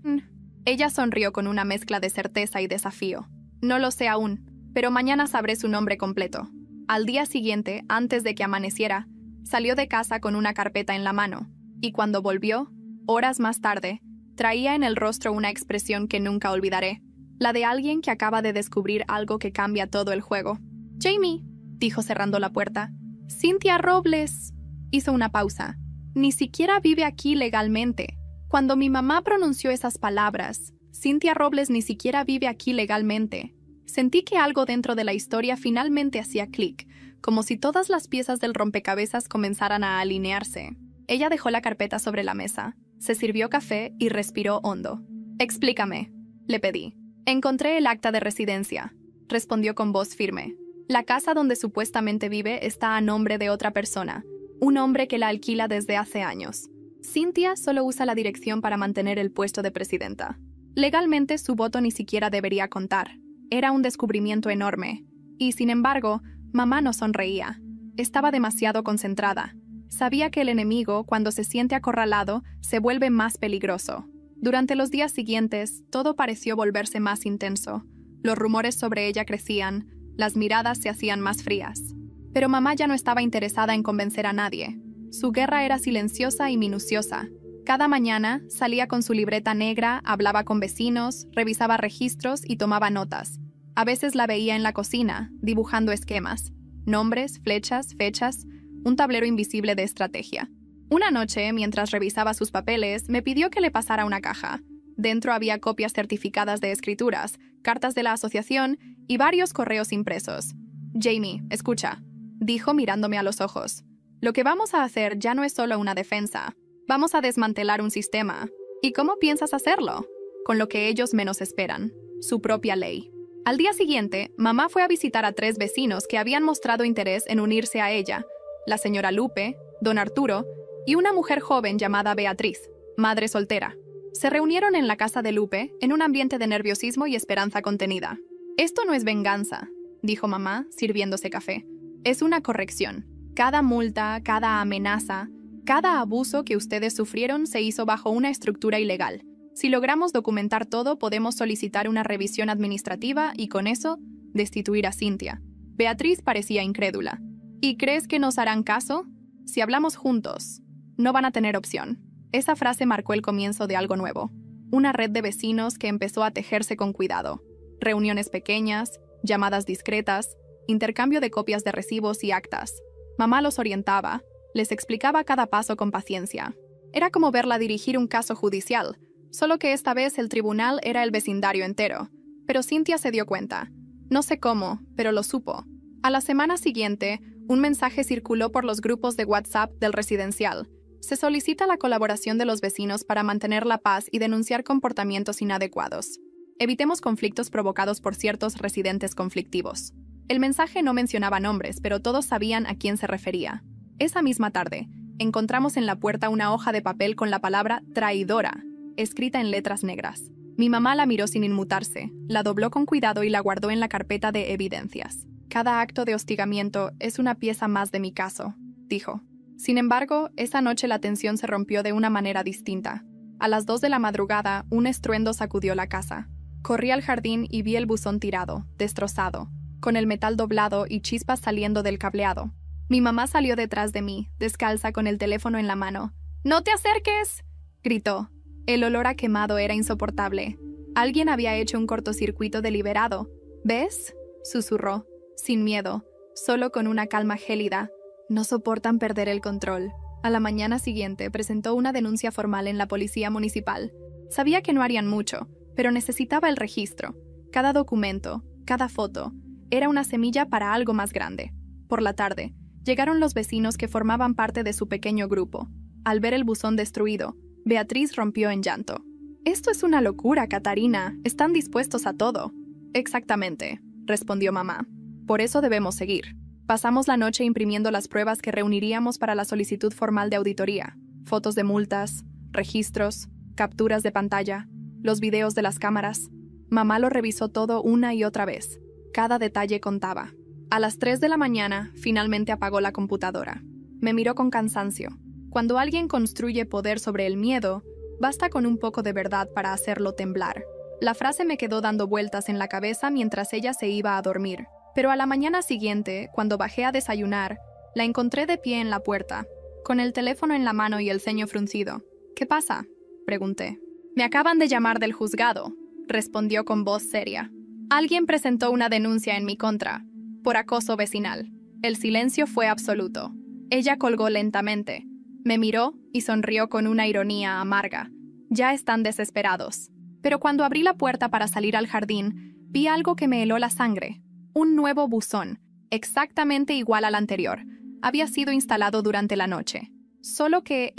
Ella sonrió con una mezcla de certeza y desafío. «No lo sé aún, pero mañana sabré su nombre completo». Al día siguiente, antes de que amaneciera, salió de casa con una carpeta en la mano, y cuando volvió, horas más tarde, traía en el rostro una expresión que nunca olvidaré, la de alguien que acaba de descubrir algo que cambia todo el juego. «Jamie», dijo cerrando la puerta. «Cynthia Robles». Hizo una pausa. «Ni siquiera vive aquí legalmente». Cuando mi mamá pronunció esas palabras, «Cynthia Robles ni siquiera vive aquí legalmente», sentí que algo dentro de la historia finalmente hacía clic, como si todas las piezas del rompecabezas comenzaran a alinearse. Ella dejó la carpeta sobre la mesa, se sirvió café y respiró hondo. «Explícame», le pedí. «Encontré el acta de residencia», respondió con voz firme. «La casa donde supuestamente vive está a nombre de otra persona, un hombre que la alquila desde hace años. Cynthia solo usa la dirección para mantener el puesto de presidenta. Legalmente, su voto ni siquiera debería contar. Era un descubrimiento enorme. Y, sin embargo, mamá no sonreía. Estaba demasiado concentrada. Sabía que el enemigo, cuando se siente acorralado, se vuelve más peligroso. Durante los días siguientes, todo pareció volverse más intenso. Los rumores sobre ella crecían, las miradas se hacían más frías. Pero mamá ya no estaba interesada en convencer a nadie. Su guerra era silenciosa y minuciosa. Cada mañana salía con su libreta negra, hablaba con vecinos, revisaba registros y tomaba notas. A veces la veía en la cocina, dibujando esquemas, nombres, flechas, fechas, un tablero invisible de estrategia. Una noche, mientras revisaba sus papeles, me pidió que le pasara una caja. Dentro había copias certificadas de escrituras, cartas de la asociación y varios correos impresos. «Jamie, escucha», dijo mirándome a los ojos. «Lo que vamos a hacer ya no es solo una defensa. Vamos a desmantelar un sistema. ¿Y cómo piensas hacerlo? Con lo que ellos menos esperan, su propia ley». Al día siguiente, mamá fue a visitar a 3 vecinos que habían mostrado interés en unirse a ella: la señora Lupe, don Arturo y una mujer joven llamada Beatriz, madre soltera. Se reunieron en la casa de Lupe en un ambiente de nerviosismo y esperanza contenida. «Esto no es venganza», dijo mamá, sirviéndose café. «Es una corrección. Cada multa, cada amenaza, cada abuso que ustedes sufrieron se hizo bajo una estructura ilegal. Si logramos documentar todo, podemos solicitar una revisión administrativa y con eso, destituir a Cynthia». Beatriz parecía incrédula. «¿Y crees que nos harán caso? Si hablamos juntos, no van a tener opción». Esa frase marcó el comienzo de algo nuevo. Una red de vecinos que empezó a tejerse con cuidado. Reuniones pequeñas, llamadas discretas, intercambio de copias de recibos y actas. Mamá los orientaba, les explicaba cada paso con paciencia. Era como verla dirigir un caso judicial, solo que esta vez el tribunal era el vecindario entero. Pero Cynthia se dio cuenta. No sé cómo, pero lo supo. A la semana siguiente, un mensaje circuló por los grupos de WhatsApp del residencial. Se solicita la colaboración de los vecinos para mantener la paz y denunciar comportamientos inadecuados. Evitemos conflictos provocados por ciertos residentes conflictivos. El mensaje no mencionaba nombres, pero todos sabían a quién se refería. Esa misma tarde, encontramos en la puerta una hoja de papel con la palabra traidora, escrita en letras negras. Mi mamá la miró sin inmutarse, la dobló con cuidado y la guardó en la carpeta de evidencias. Cada acto de hostigamiento es una pieza más de mi caso, dijo. Sin embargo, esa noche la tensión se rompió de una manera distinta. A las 2 de la madrugada, un estruendo sacudió la casa. Corrí al jardín y vi el buzón tirado, destrozado, con el metal doblado y chispas saliendo del cableado. Mi mamá salió detrás de mí, descalza con el teléfono en la mano. ¡No te acerques!, gritó. El olor a quemado era insoportable. Alguien había hecho un cortocircuito deliberado. ¿Ves?, susurró, sin miedo, solo con una calma gélida. No soportan perder el control. A la mañana siguiente presentó una denuncia formal en la policía municipal. Sabía que no harían mucho, pero necesitaba el registro. Cada documento, cada foto, era una semilla para algo más grande. Por la tarde, llegaron los vecinos que formaban parte de su pequeño grupo. Al ver el buzón destruido, Beatriz rompió en llanto. «Esto es una locura, Catarina. Están dispuestos a todo». «Exactamente», respondió mamá. «Por eso debemos seguir». Pasamos la noche imprimiendo las pruebas que reuniríamos para la solicitud formal de auditoría. Fotos de multas, registros, capturas de pantalla, los videos de las cámaras. Mamá lo revisó todo una y otra vez. Cada detalle contaba. A las 3 de la mañana, finalmente apagó la computadora. Me miró con cansancio. Cuando alguien construye poder sobre el miedo, basta con un poco de verdad para hacerlo temblar. La frase me quedó dando vueltas en la cabeza mientras ella se iba a dormir. Pero a la mañana siguiente, cuando bajé a desayunar, la encontré de pie en la puerta, con el teléfono en la mano y el ceño fruncido. «¿Qué pasa?», pregunté. «Me acaban de llamar del juzgado», respondió con voz seria. «Alguien presentó una denuncia en mi contra, por acoso vecinal». El silencio fue absoluto. Ella colgó lentamente. Me miró y sonrió con una ironía amarga. «Ya están desesperados». Pero cuando abrí la puerta para salir al jardín, vi algo que me heló la sangre. Un nuevo buzón, exactamente igual al anterior, había sido instalado durante la noche. Solo que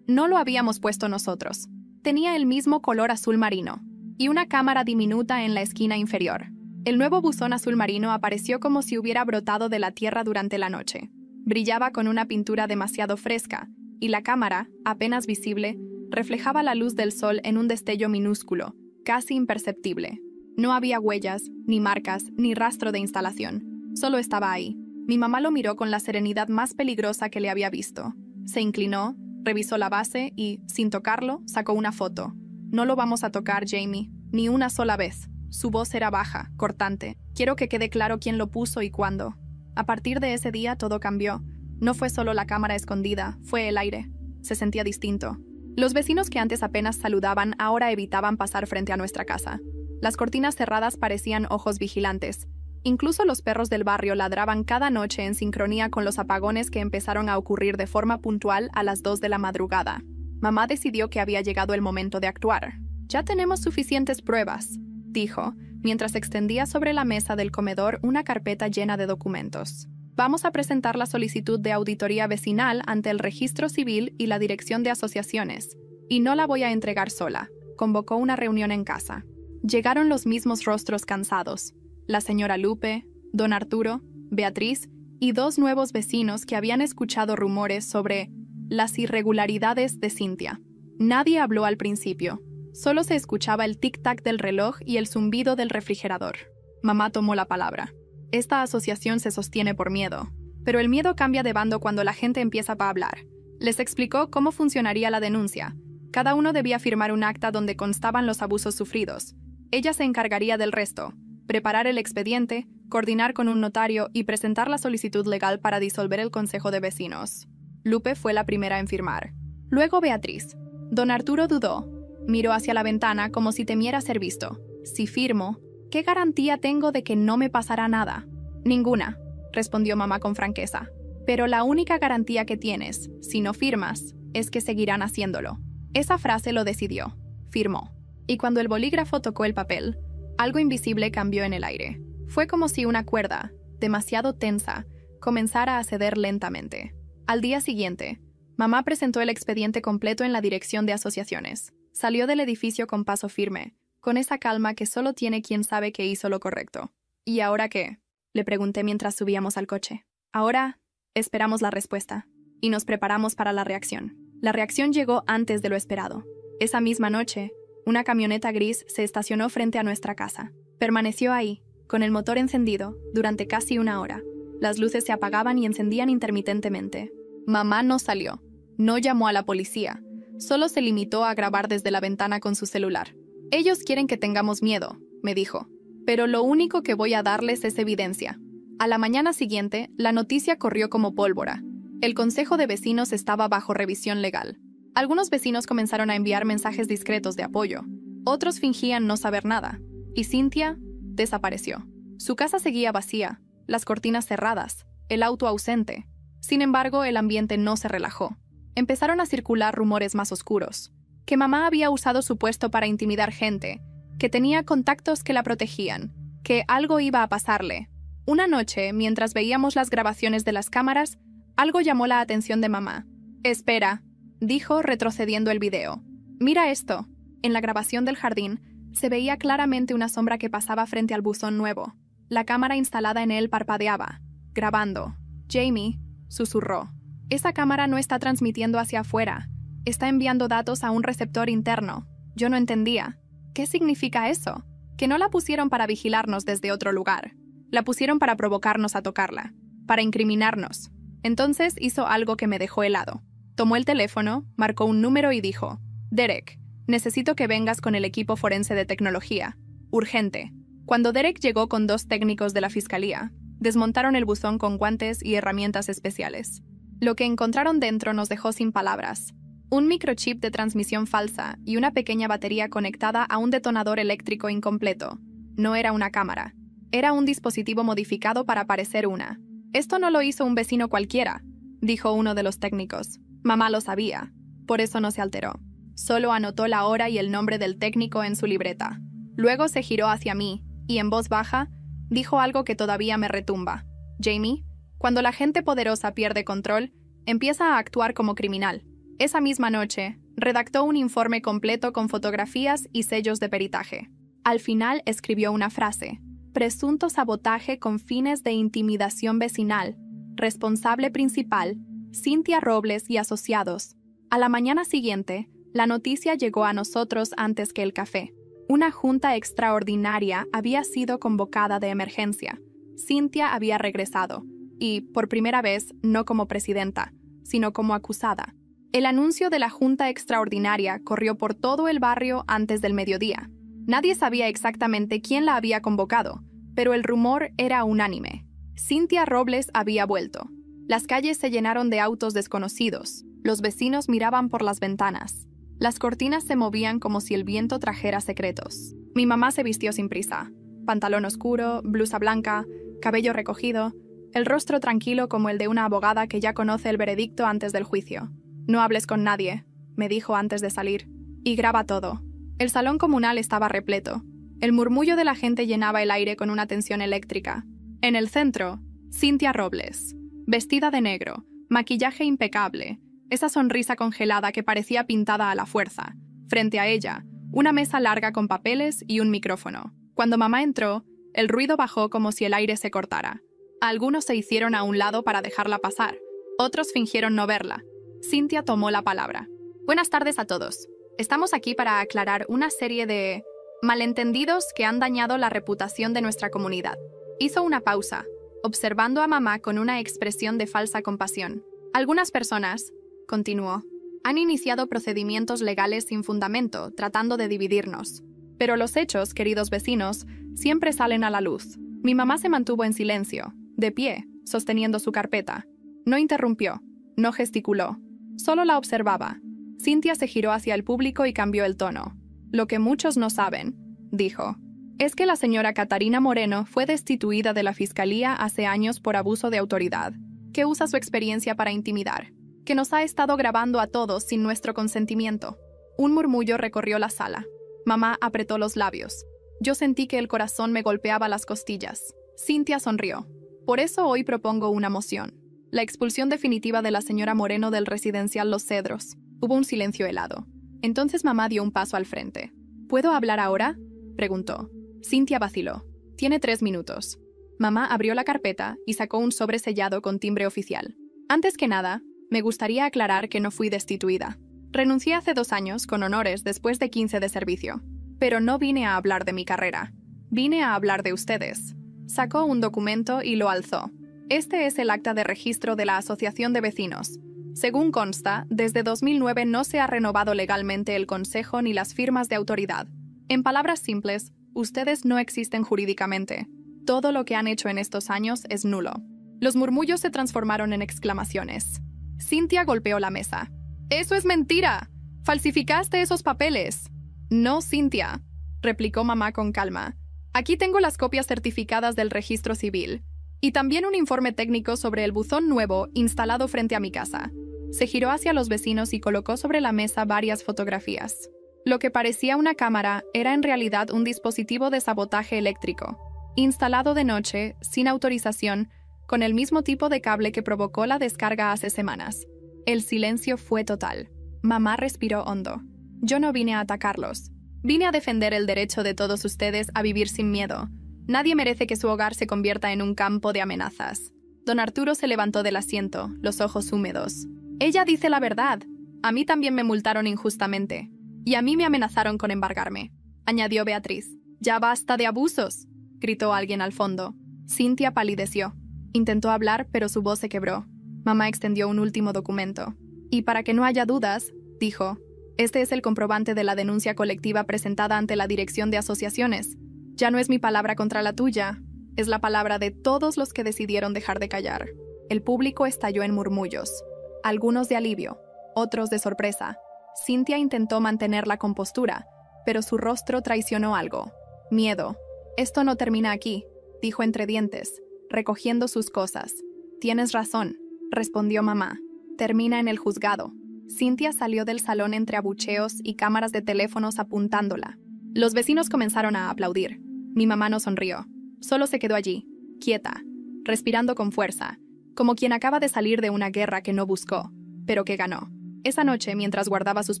no lo habíamos puesto nosotros. Tenía el mismo color azul marino y una cámara diminuta en la esquina inferior. El nuevo buzón azul marino apareció como si hubiera brotado de la tierra durante la noche. Brillaba con una pintura demasiado fresca, y la cámara, apenas visible, reflejaba la luz del sol en un destello minúsculo, casi imperceptible. No había huellas, ni marcas, ni rastro de instalación. Solo estaba ahí. Mi mamá lo miró con la serenidad más peligrosa que le había visto. Se inclinó, revisó la base y, sin tocarlo, sacó una foto. «No lo vamos a tocar, Jamie, ni una sola vez». Su voz era baja, cortante. «Quiero que quede claro quién lo puso y cuándo». A partir de ese día todo cambió. No fue solo la cámara escondida, fue el aire. Se sentía distinto. Los vecinos que antes apenas saludaban ahora evitaban pasar frente a nuestra casa. Las cortinas cerradas parecían ojos vigilantes. Incluso los perros del barrio ladraban cada noche en sincronía con los apagones que empezaron a ocurrir de forma puntual a las 2 de la madrugada. Mamá decidió que había llegado el momento de actuar. «Ya tenemos suficientes pruebas», dijo, mientras extendía sobre la mesa del comedor una carpeta llena de documentos. «Vamos a presentar la solicitud de auditoría vecinal ante el Registro Civil y la Dirección de Asociaciones. Y no la voy a entregar sola». Convocó una reunión en casa. Llegaron los mismos rostros cansados. La señora Lupe, don Arturo, Beatriz y 2 nuevos vecinos que habían escuchado rumores sobre las irregularidades de Cynthia. Nadie habló al principio. Solo se escuchaba el tic-tac del reloj y el zumbido del refrigerador. Mamá tomó la palabra. «Esta asociación se sostiene por miedo, pero el miedo cambia de bando cuando la gente empieza a hablar». Les explicó cómo funcionaría la denuncia. Cada uno debía firmar un acta donde constaban los abusos sufridos. Ella se encargaría del resto: preparar el expediente, coordinar con un notario y presentar la solicitud legal para disolver el consejo de vecinos. Lupe fue la primera en firmar. Luego Beatriz. Don Arturo dudó. Miró hacia la ventana como si temiera ser visto. Si firmo, ¿qué garantía tengo de que no me pasará nada? Ninguna, respondió mamá con franqueza. Pero la única garantía que tienes, si no firmas, es que seguirán haciéndolo. Esa frase lo decidió. Firmó. Y cuando el bolígrafo tocó el papel, algo invisible cambió en el aire. Fue como si una cuerda, demasiado tensa, comenzara a ceder lentamente. Al día siguiente, mamá presentó el expediente completo en la dirección de asociaciones. Salió del edificio con paso firme, con esa calma que solo tiene quien sabe que hizo lo correcto. ¿Y ahora qué?, le pregunté mientras subíamos al coche. Ahora, esperamos la respuesta, y nos preparamos para la reacción. La reacción llegó antes de lo esperado. Esa misma noche, una camioneta gris se estacionó frente a nuestra casa. Permaneció ahí, con el motor encendido, durante casi una hora. Las luces se apagaban y encendían intermitentemente. Mamá no salió, no llamó a la policía, solo se limitó a grabar desde la ventana con su celular. Ellos quieren que tengamos miedo, me dijo, pero lo único que voy a darles es evidencia. A la mañana siguiente, la noticia corrió como pólvora. El Consejo de Vecinos estaba bajo revisión legal. Algunos vecinos comenzaron a enviar mensajes discretos de apoyo. Otros fingían no saber nada. Y Cynthia desapareció. Su casa seguía vacía, las cortinas cerradas, el auto ausente. Sin embargo, el ambiente no se relajó. Empezaron a circular rumores más oscuros. Que mamá había usado su puesto para intimidar gente, que tenía contactos que la protegían, que algo iba a pasarle. Una noche, mientras veíamos las grabaciones de las cámaras, algo llamó la atención de mamá. «Espera», dijo retrocediendo el video. «Mira esto». En la grabación del jardín, se veía claramente una sombra que pasaba frente al buzón nuevo. La cámara instalada en él parpadeaba, grabando. Jamie susurró. «Esa cámara no está transmitiendo hacia afuera. Está enviando datos a un receptor interno». Yo no entendía. ¿Qué significa eso? Que no la pusieron para vigilarnos desde otro lugar. La pusieron para provocarnos a tocarla, para incriminarnos. Entonces hizo algo que me dejó helado. Tomó el teléfono, marcó un número y dijo: «Derek, necesito que vengas con el equipo forense de tecnología. Urgente». Cuando Derek llegó con 2 técnicos de la fiscalía, desmontaron el buzón con guantes y herramientas especiales. Lo que encontraron dentro nos dejó sin palabras. Un microchip de transmisión falsa y una pequeña batería conectada a un detonador eléctrico incompleto. No era una cámara. Era un dispositivo modificado para parecer una. «Esto no lo hizo un vecino cualquiera», dijo uno de los técnicos. Mamá lo sabía. Por eso no se alteró. Solo anotó la hora y el nombre del técnico en su libreta. Luego se giró hacia mí y, en voz baja, dijo algo que todavía me retumba. «Jamie, cuando la gente poderosa pierde control, empieza a actuar como criminal». Esa misma noche, redactó un informe completo con fotografías y sellos de peritaje. Al final escribió una frase: «Presunto sabotaje con fines de intimidación vecinal. Responsable principal, Cynthia Robles y asociados». A la mañana siguiente, la noticia llegó a nosotros antes que el café. Una junta extraordinaria había sido convocada de emergencia. Cynthia había regresado, y, por primera vez, no como presidenta, sino como acusada. El anuncio de la junta extraordinaria corrió por todo el barrio antes del mediodía. Nadie sabía exactamente quién la había convocado, pero el rumor era unánime. Cynthia Robles había vuelto. Las calles se llenaron de autos desconocidos. Los vecinos miraban por las ventanas. Las cortinas se movían como si el viento trajera secretos. Mi mamá se vistió sin prisa. Pantalón oscuro, blusa blanca, cabello recogido, el rostro tranquilo como el de una abogada que ya conoce el veredicto antes del juicio. «No hables con nadie», me dijo antes de salir, «y graba todo». El salón comunal estaba repleto. El murmullo de la gente llenaba el aire con una tensión eléctrica. En el centro, Cynthia Robles, vestida de negro, maquillaje impecable, esa sonrisa congelada que parecía pintada a la fuerza. Frente a ella, una mesa larga con papeles y un micrófono. Cuando mamá entró, el ruido bajó como si el aire se cortara. Algunos se hicieron a un lado para dejarla pasar. Otros fingieron no verla. Cynthia tomó la palabra. «Buenas tardes a todos. Estamos aquí para aclarar una serie de malentendidos que han dañado la reputación de nuestra comunidad». Hizo una pausa, observando a mamá con una expresión de falsa compasión. «Algunas personas», continuó, «han iniciado procedimientos legales sin fundamento, tratando de dividirnos. Pero los hechos, queridos vecinos, siempre salen a la luz». Mi mamá se mantuvo en silencio, de pie, sosteniendo su carpeta. No interrumpió, no gesticuló. Solo la observaba. Cynthia se giró hacia el público y cambió el tono. Lo que muchos no saben, dijo, es que la señora Catarina Moreno fue destituida de la Fiscalía hace años por abuso de autoridad, que usa su experiencia para intimidar, que nos ha estado grabando a todos sin nuestro consentimiento. Un murmullo recorrió la sala. Mamá apretó los labios. Yo sentí que el corazón me golpeaba las costillas. Cynthia sonrió. Por eso hoy propongo una moción. La expulsión definitiva de la señora Moreno del residencial Los Cedros. Hubo un silencio helado. Entonces mamá dio un paso al frente. ¿Puedo hablar ahora?, preguntó. Cynthia vaciló. Tiene 3 minutos. Mamá abrió la carpeta y sacó un sobre sellado con timbre oficial. Antes que nada, me gustaría aclarar que no fui destituida. Renuncié hace 2 años con honores después de 15 de servicio. Pero no vine a hablar de mi carrera. Vine a hablar de ustedes. Sacó un documento y lo alzó. Este es el acta de registro de la Asociación de Vecinos. Según consta, desde 2009 no se ha renovado legalmente el consejo ni las firmas de autoridad. En palabras simples, ustedes no existen jurídicamente. Todo lo que han hecho en estos años es nulo. Los murmullos se transformaron en exclamaciones. Cynthia golpeó la mesa. ¡Eso es mentira! ¡Falsificaste esos papeles! No, Cynthia, replicó mamá con calma. Aquí tengo las copias certificadas del registro civil y también un informe técnico sobre el buzón nuevo instalado frente a mi casa. Se giró hacia los vecinos y colocó sobre la mesa varias fotografías. Lo que parecía una cámara era en realidad un dispositivo de sabotaje eléctrico, instalado de noche, sin autorización, con el mismo tipo de cable que provocó la descarga hace semanas. El silencio fue total. Mamá respiró hondo. Yo no vine a atacarlos. Vine a defender el derecho de todos ustedes a vivir sin miedo. Nadie merece que su hogar se convierta en un campo de amenazas. Don Arturo se levantó del asiento, los ojos húmedos. Ella dice la verdad. A mí también me multaron injustamente. Y a mí me amenazaron con embargarme, añadió Beatriz. Ya basta de abusos, gritó alguien al fondo. Cynthia palideció. Intentó hablar, pero su voz se quebró. Mamá extendió un último documento. Y para que no haya dudas, dijo, este es el comprobante de la denuncia colectiva presentada ante la Dirección de Asociaciones. Ya no es mi palabra contra la tuya, es la palabra de todos los que decidieron dejar de callar. El público estalló en murmullos, algunos de alivio, otros de sorpresa. Cynthia intentó mantener la compostura, pero su rostro traicionó algo. Miedo. Esto no termina aquí, dijo entre dientes, recogiendo sus cosas. Tienes razón, respondió mamá. Termina en el juzgado. Cynthia salió del salón entre abucheos y cámaras de teléfonos apuntándola. Los vecinos comenzaron a aplaudir. Mi mamá no sonrió. Solo se quedó allí, quieta, respirando con fuerza, como quien acaba de salir de una guerra que no buscó, pero que ganó. Esa noche, mientras guardaba sus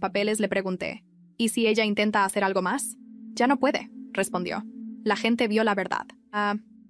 papeles, le pregunté, ¿y si ella intenta hacer algo más? Ya no puede, respondió. La gente vio la verdad.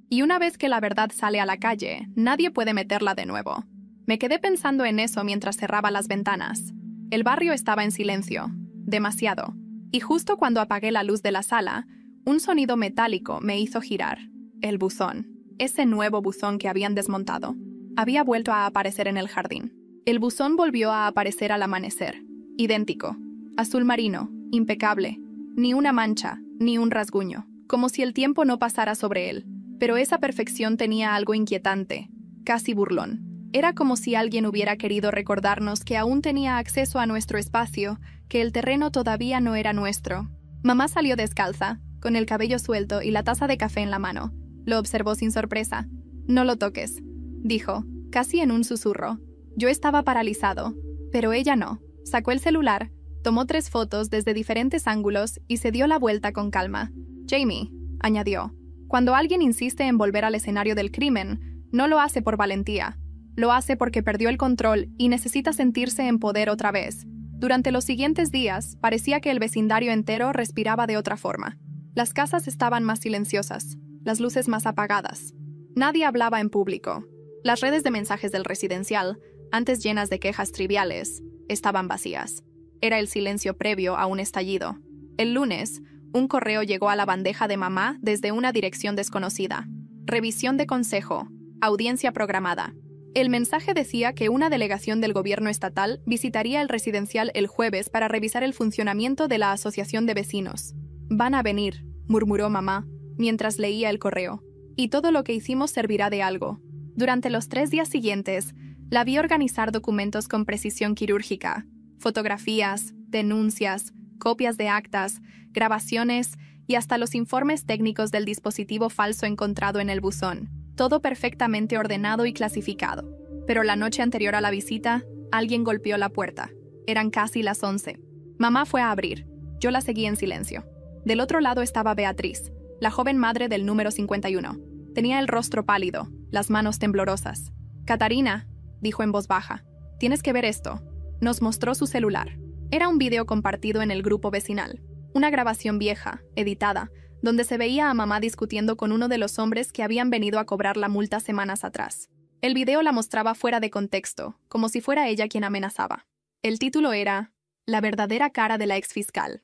Y una vez que la verdad sale a la calle, nadie puede meterla de nuevo. Me quedé pensando en eso mientras cerraba las ventanas. El barrio estaba en silencio, demasiado. Y justo cuando apagué la luz de la sala, un sonido metálico me hizo girar. El buzón. Ese nuevo buzón que habían desmontado. Había vuelto a aparecer en el jardín. El buzón volvió a aparecer al amanecer. Idéntico. Azul marino, impecable. Ni una mancha, ni un rasguño. Como si el tiempo no pasara sobre él. Pero esa perfección tenía algo inquietante, casi burlón. Era como si alguien hubiera querido recordarnos que aún tenía acceso a nuestro espacio, que el terreno todavía no era nuestro. Mamá salió descalza, con el cabello suelto y la taza de café en la mano. Lo observó sin sorpresa. No lo toques, dijo, casi en un susurro. Yo estaba paralizado, pero ella no. Sacó el celular, tomó 3 fotos desde diferentes ángulos y se dio la vuelta con calma. Jamie, añadió, cuando alguien insiste en volver al escenario del crimen, no lo hace por valentía. Lo hace porque perdió el control y necesita sentirse en poder otra vez. Durante los siguientes días, parecía que el vecindario entero respiraba de otra forma. Las casas estaban más silenciosas, las luces más apagadas. Nadie hablaba en público. Las redes de mensajes del residencial, antes llenas de quejas triviales, estaban vacías. Era el silencio previo a un estallido. El lunes, un correo llegó a la bandeja de mamá desde una dirección desconocida. Revisión de consejo. Audiencia programada. El mensaje decía que una delegación del gobierno estatal visitaría el residencial el jueves para revisar el funcionamiento de la asociación de vecinos. Van a venir, murmuró mamá, mientras leía el correo. Y todo lo que hicimos servirá de algo. Durante los 3 días siguientes, la vi organizar documentos con precisión quirúrgica. Fotografías, denuncias, copias de actas, grabaciones y hasta los informes técnicos del dispositivo falso encontrado en el buzón. Todo perfectamente ordenado y clasificado. Pero la noche anterior a la visita, alguien golpeó la puerta. Eran casi las 11. Mamá fue a abrir. Yo la seguí en silencio. Del otro lado estaba Beatriz, la joven madre del número 51. Tenía el rostro pálido, las manos temblorosas. «Catarina», dijo en voz baja, «tienes que ver esto». Nos mostró su celular. Era un video compartido en el grupo vecinal. Una grabación vieja, editada, donde se veía a mamá discutiendo con uno de los hombres que habían venido a cobrar la multa semanas atrás. El video la mostraba fuera de contexto, como si fuera ella quien amenazaba. El título era «La verdadera cara de la exfiscal».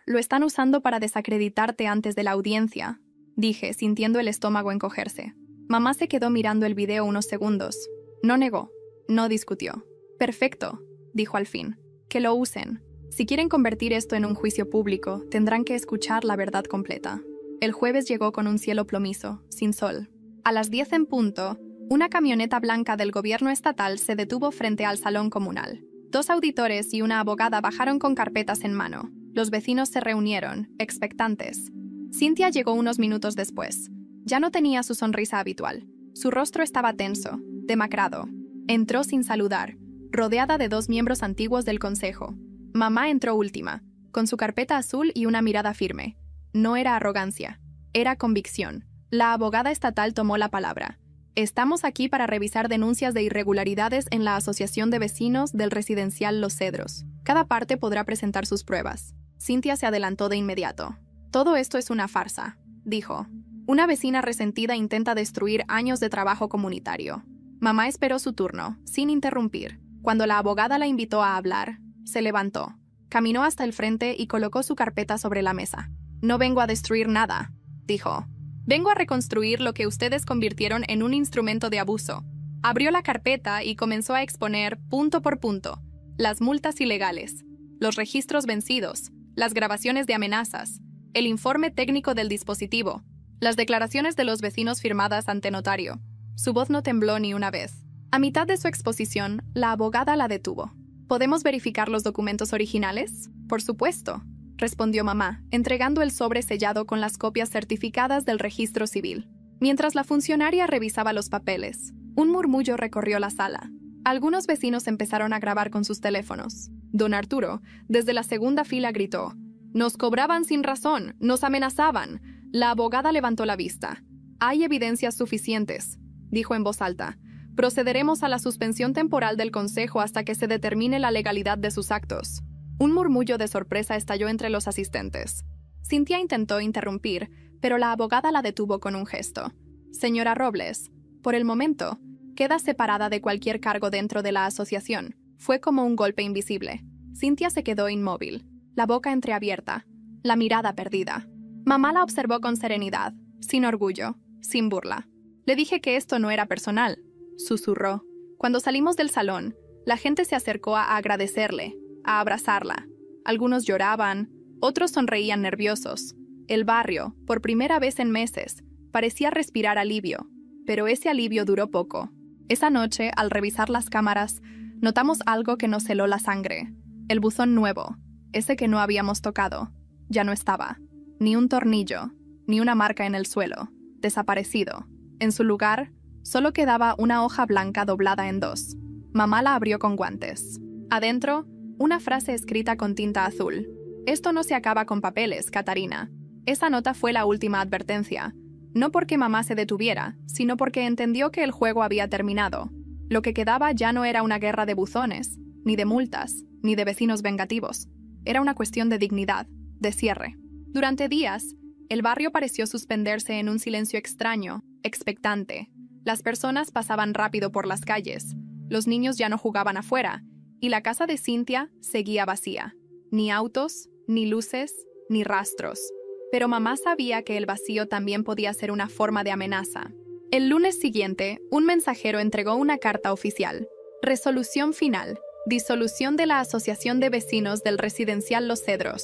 «Lo están usando para desacreditarte antes de la audiencia», dije, sintiendo el estómago encogerse. Mamá se quedó mirando el video unos segundos. No negó, no discutió. «Perfecto», dijo al fin. «Que lo usen. Si quieren convertir esto en un juicio público, tendrán que escuchar la verdad completa». El jueves llegó con un cielo plomizo, sin sol. A las 10 en punto, una camioneta blanca del gobierno estatal se detuvo frente al salón comunal. 2 auditores y una abogada bajaron con carpetas en mano. Los vecinos se reunieron, expectantes. Cintia llegó unos minutos después. Ya no tenía su sonrisa habitual. Su rostro estaba tenso, demacrado. Entró sin saludar, rodeada de 2 miembros antiguos del consejo. Mamá entró última, con su carpeta azul y una mirada firme. No era arrogancia, era convicción. La abogada estatal tomó la palabra. «Estamos aquí para revisar denuncias de irregularidades en la Asociación de Vecinos del Residencial Los Cedros. Cada parte podrá presentar sus pruebas». Cintia se adelantó de inmediato. «Todo esto es una farsa», dijo. «Una vecina resentida intenta destruir años de trabajo comunitario». Mamá esperó su turno, sin interrumpir. Cuando la abogada la invitó a hablar, se levantó, caminó hasta el frente y colocó su carpeta sobre la mesa. «No vengo a destruir nada», dijo. «Vengo a reconstruir lo que ustedes convirtieron en un instrumento de abuso». Abrió la carpeta y comenzó a exponer, punto por punto, las multas ilegales, los registros vencidos, las grabaciones de amenazas, el informe técnico del dispositivo, las declaraciones de los vecinos firmadas ante notario. Su voz no tembló ni una vez. A mitad de su exposición, la abogada la detuvo. «¿Podemos verificar los documentos originales?» «Por supuesto», respondió mamá, entregando el sobre sellado con las copias certificadas del registro civil. Mientras la funcionaria revisaba los papeles, un murmullo recorrió la sala. Algunos vecinos empezaron a grabar con sus teléfonos. Don Arturo, desde la segunda fila, gritó: «Nos cobraban sin razón, nos amenazaban». La abogada levantó la vista. «Hay evidencias suficientes», dijo en voz alta. «Procederemos a la suspensión temporal del consejo hasta que se determine la legalidad de sus actos». Un murmullo de sorpresa estalló entre los asistentes. Cintia intentó interrumpir, pero la abogada la detuvo con un gesto. «Señora Robles, por el momento, queda separada de cualquier cargo dentro de la asociación». Fue como un golpe invisible. Cintia se quedó inmóvil, la boca entreabierta, la mirada perdida. Mamá la observó con serenidad, sin orgullo, sin burla. «Le dije que esto no era personal», susurró. Cuando salimos del salón, la gente se acercó a agradecerle, a abrazarla. Algunos lloraban, otros sonreían nerviosos. El barrio, por primera vez en meses, parecía respirar alivio, pero ese alivio duró poco. Esa noche, al revisar las cámaras, notamos algo que nos heló la sangre. El buzón nuevo, ese que no habíamos tocado, ya no estaba. Ni un tornillo, ni una marca en el suelo. Desaparecido. En su lugar, solo quedaba una hoja blanca doblada en 2. Mamá la abrió con guantes. Adentro, una frase escrita con tinta azul. «Esto no se acaba con papeles, Catarina». Esa nota fue la última advertencia. No porque mamá se detuviera, sino porque entendió que el juego había terminado. Lo que quedaba ya no era una guerra de buzones, ni de multas, ni de vecinos vengativos. Era una cuestión de dignidad, de cierre. Durante días, el barrio pareció suspenderse en un silencio extraño, expectante. Las personas pasaban rápido por las calles, los niños ya no jugaban afuera, y la casa de Cintia seguía vacía. Ni autos, ni luces, ni rastros. Pero mamá sabía que el vacío también podía ser una forma de amenaza. El lunes siguiente, un mensajero entregó una carta oficial. Resolución final. Disolución de la Asociación de Vecinos del Residencial Los Cedros.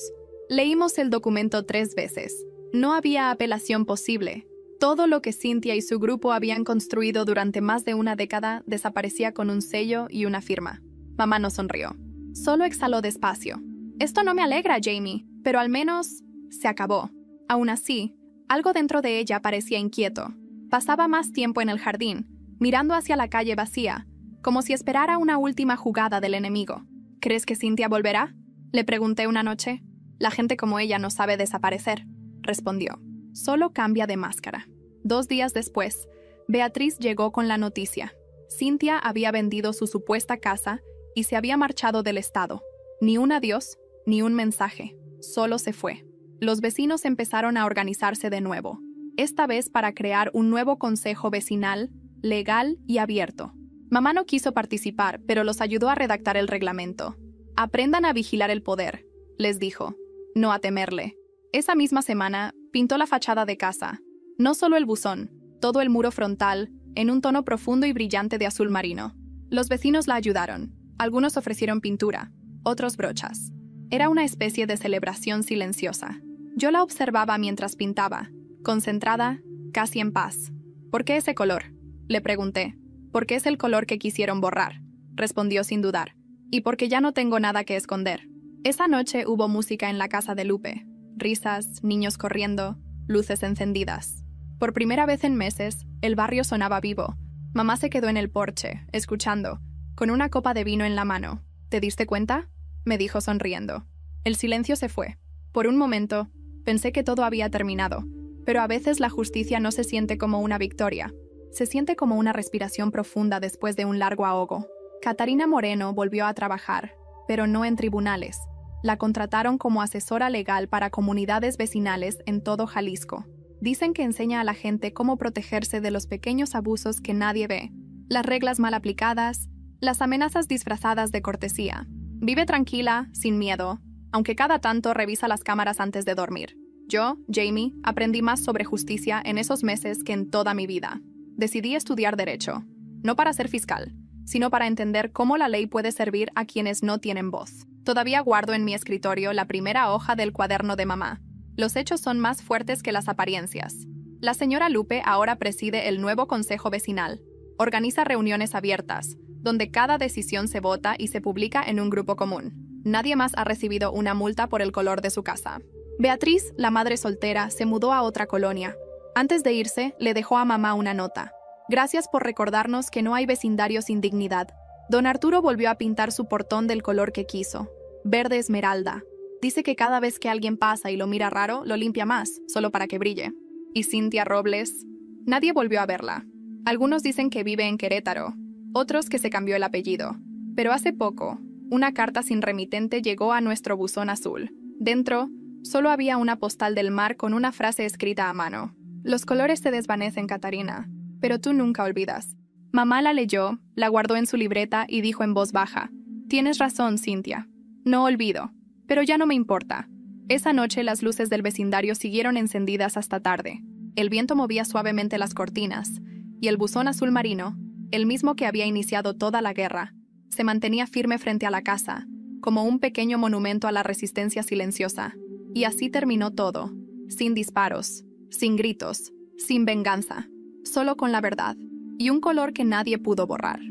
Leímos el documento 3 veces. No había apelación posible. Todo lo que Cintia y su grupo habían construido durante más de una década desaparecía con un sello y una firma. Mamá no sonrió. Solo exhaló despacio. Esto no me alegra, Jamie, pero al menos se acabó. Aún así, algo dentro de ella parecía inquieto. Pasaba más tiempo en el jardín, mirando hacia la calle vacía, como si esperara una última jugada del enemigo. ¿Crees que Cynthia volverá?, le pregunté una noche. La gente como ella no sabe desaparecer, respondió. Solo cambia de máscara. 2 días después, Beatriz llegó con la noticia. Cynthia había vendido su supuesta casa y se había marchado del estado. Ni un adiós, ni un mensaje. Solo se fue. Los vecinos empezaron a organizarse de nuevo, esta vez para crear un nuevo consejo vecinal, legal y abierto. Mamá no quiso participar, pero los ayudó a redactar el reglamento. Aprendan a vigilar el poder, les dijo, no a temerle. Esa misma semana, pintó la fachada de casa. No solo el buzón, todo el muro frontal, en un tono profundo y brillante de azul marino. Los vecinos la ayudaron. Algunos ofrecieron pintura, otros brochas. Era una especie de celebración silenciosa. Yo la observaba mientras pintaba, concentrada, casi en paz. ¿Por qué ese color?, le pregunté. Porque es el color que quisieron borrar, respondió sin dudar. Y porque ya no tengo nada que esconder. Esa noche hubo música en la casa de Lupe. Risas, niños corriendo, luces encendidas. Por primera vez en meses, el barrio sonaba vivo. Mamá se quedó en el porche, escuchando, con una copa de vino en la mano. ¿Te diste cuenta?, me dijo sonriendo. El silencio se fue. Por un momento, pensé que todo había terminado, pero a veces la justicia no se siente como una victoria. Se siente como una respiración profunda después de un largo ahogo. Catarina Moreno volvió a trabajar, pero no en tribunales. La contrataron como asesora legal para comunidades vecinales en todo Jalisco. Dicen que enseña a la gente cómo protegerse de los pequeños abusos que nadie ve, las reglas mal aplicadas, las amenazas disfrazadas de cortesía. Vive tranquila, sin miedo, aunque cada tanto revisa las cámaras antes de dormir. Yo, Jamie, aprendí más sobre justicia en esos meses que en toda mi vida. Decidí estudiar Derecho, no para ser fiscal, sino para entender cómo la ley puede servir a quienes no tienen voz. Todavía guardo en mi escritorio la primera hoja del cuaderno de mamá. Los hechos son más fuertes que las apariencias. La señora Lupe ahora preside el nuevo consejo vecinal. Organiza reuniones abiertas, donde cada decisión se vota y se publica en un grupo común. Nadie más ha recibido una multa por el color de su casa. Beatriz, la madre soltera, se mudó a otra colonia. Antes de irse, le dejó a mamá una nota. Gracias por recordarnos que no hay vecindario sin dignidad. Don Arturo volvió a pintar su portón del color que quiso, verde esmeralda. Dice que cada vez que alguien pasa y lo mira raro, lo limpia más, solo para que brille. ¿Y Cynthia Robles? Nadie volvió a verla. Algunos dicen que vive en Querétaro, otros que se cambió el apellido. Pero hace poco, una carta sin remitente llegó a nuestro buzón azul. Dentro, solo había una postal del mar con una frase escrita a mano. Los colores se desvanecen, Catarina, pero tú nunca olvidas. Mamá la leyó, la guardó en su libreta y dijo en voz baja: Tienes razón, Cynthia. No olvido, pero ya no me importa. Esa noche las luces del vecindario siguieron encendidas hasta tarde. El viento movía suavemente las cortinas, y el buzón azul marino, el mismo que había iniciado toda la guerra, se mantenía firme frente a la casa, como un pequeño monumento a la resistencia silenciosa. Y así terminó todo, sin disparos, sin gritos, sin venganza, solo con la verdad, y un color que nadie pudo borrar.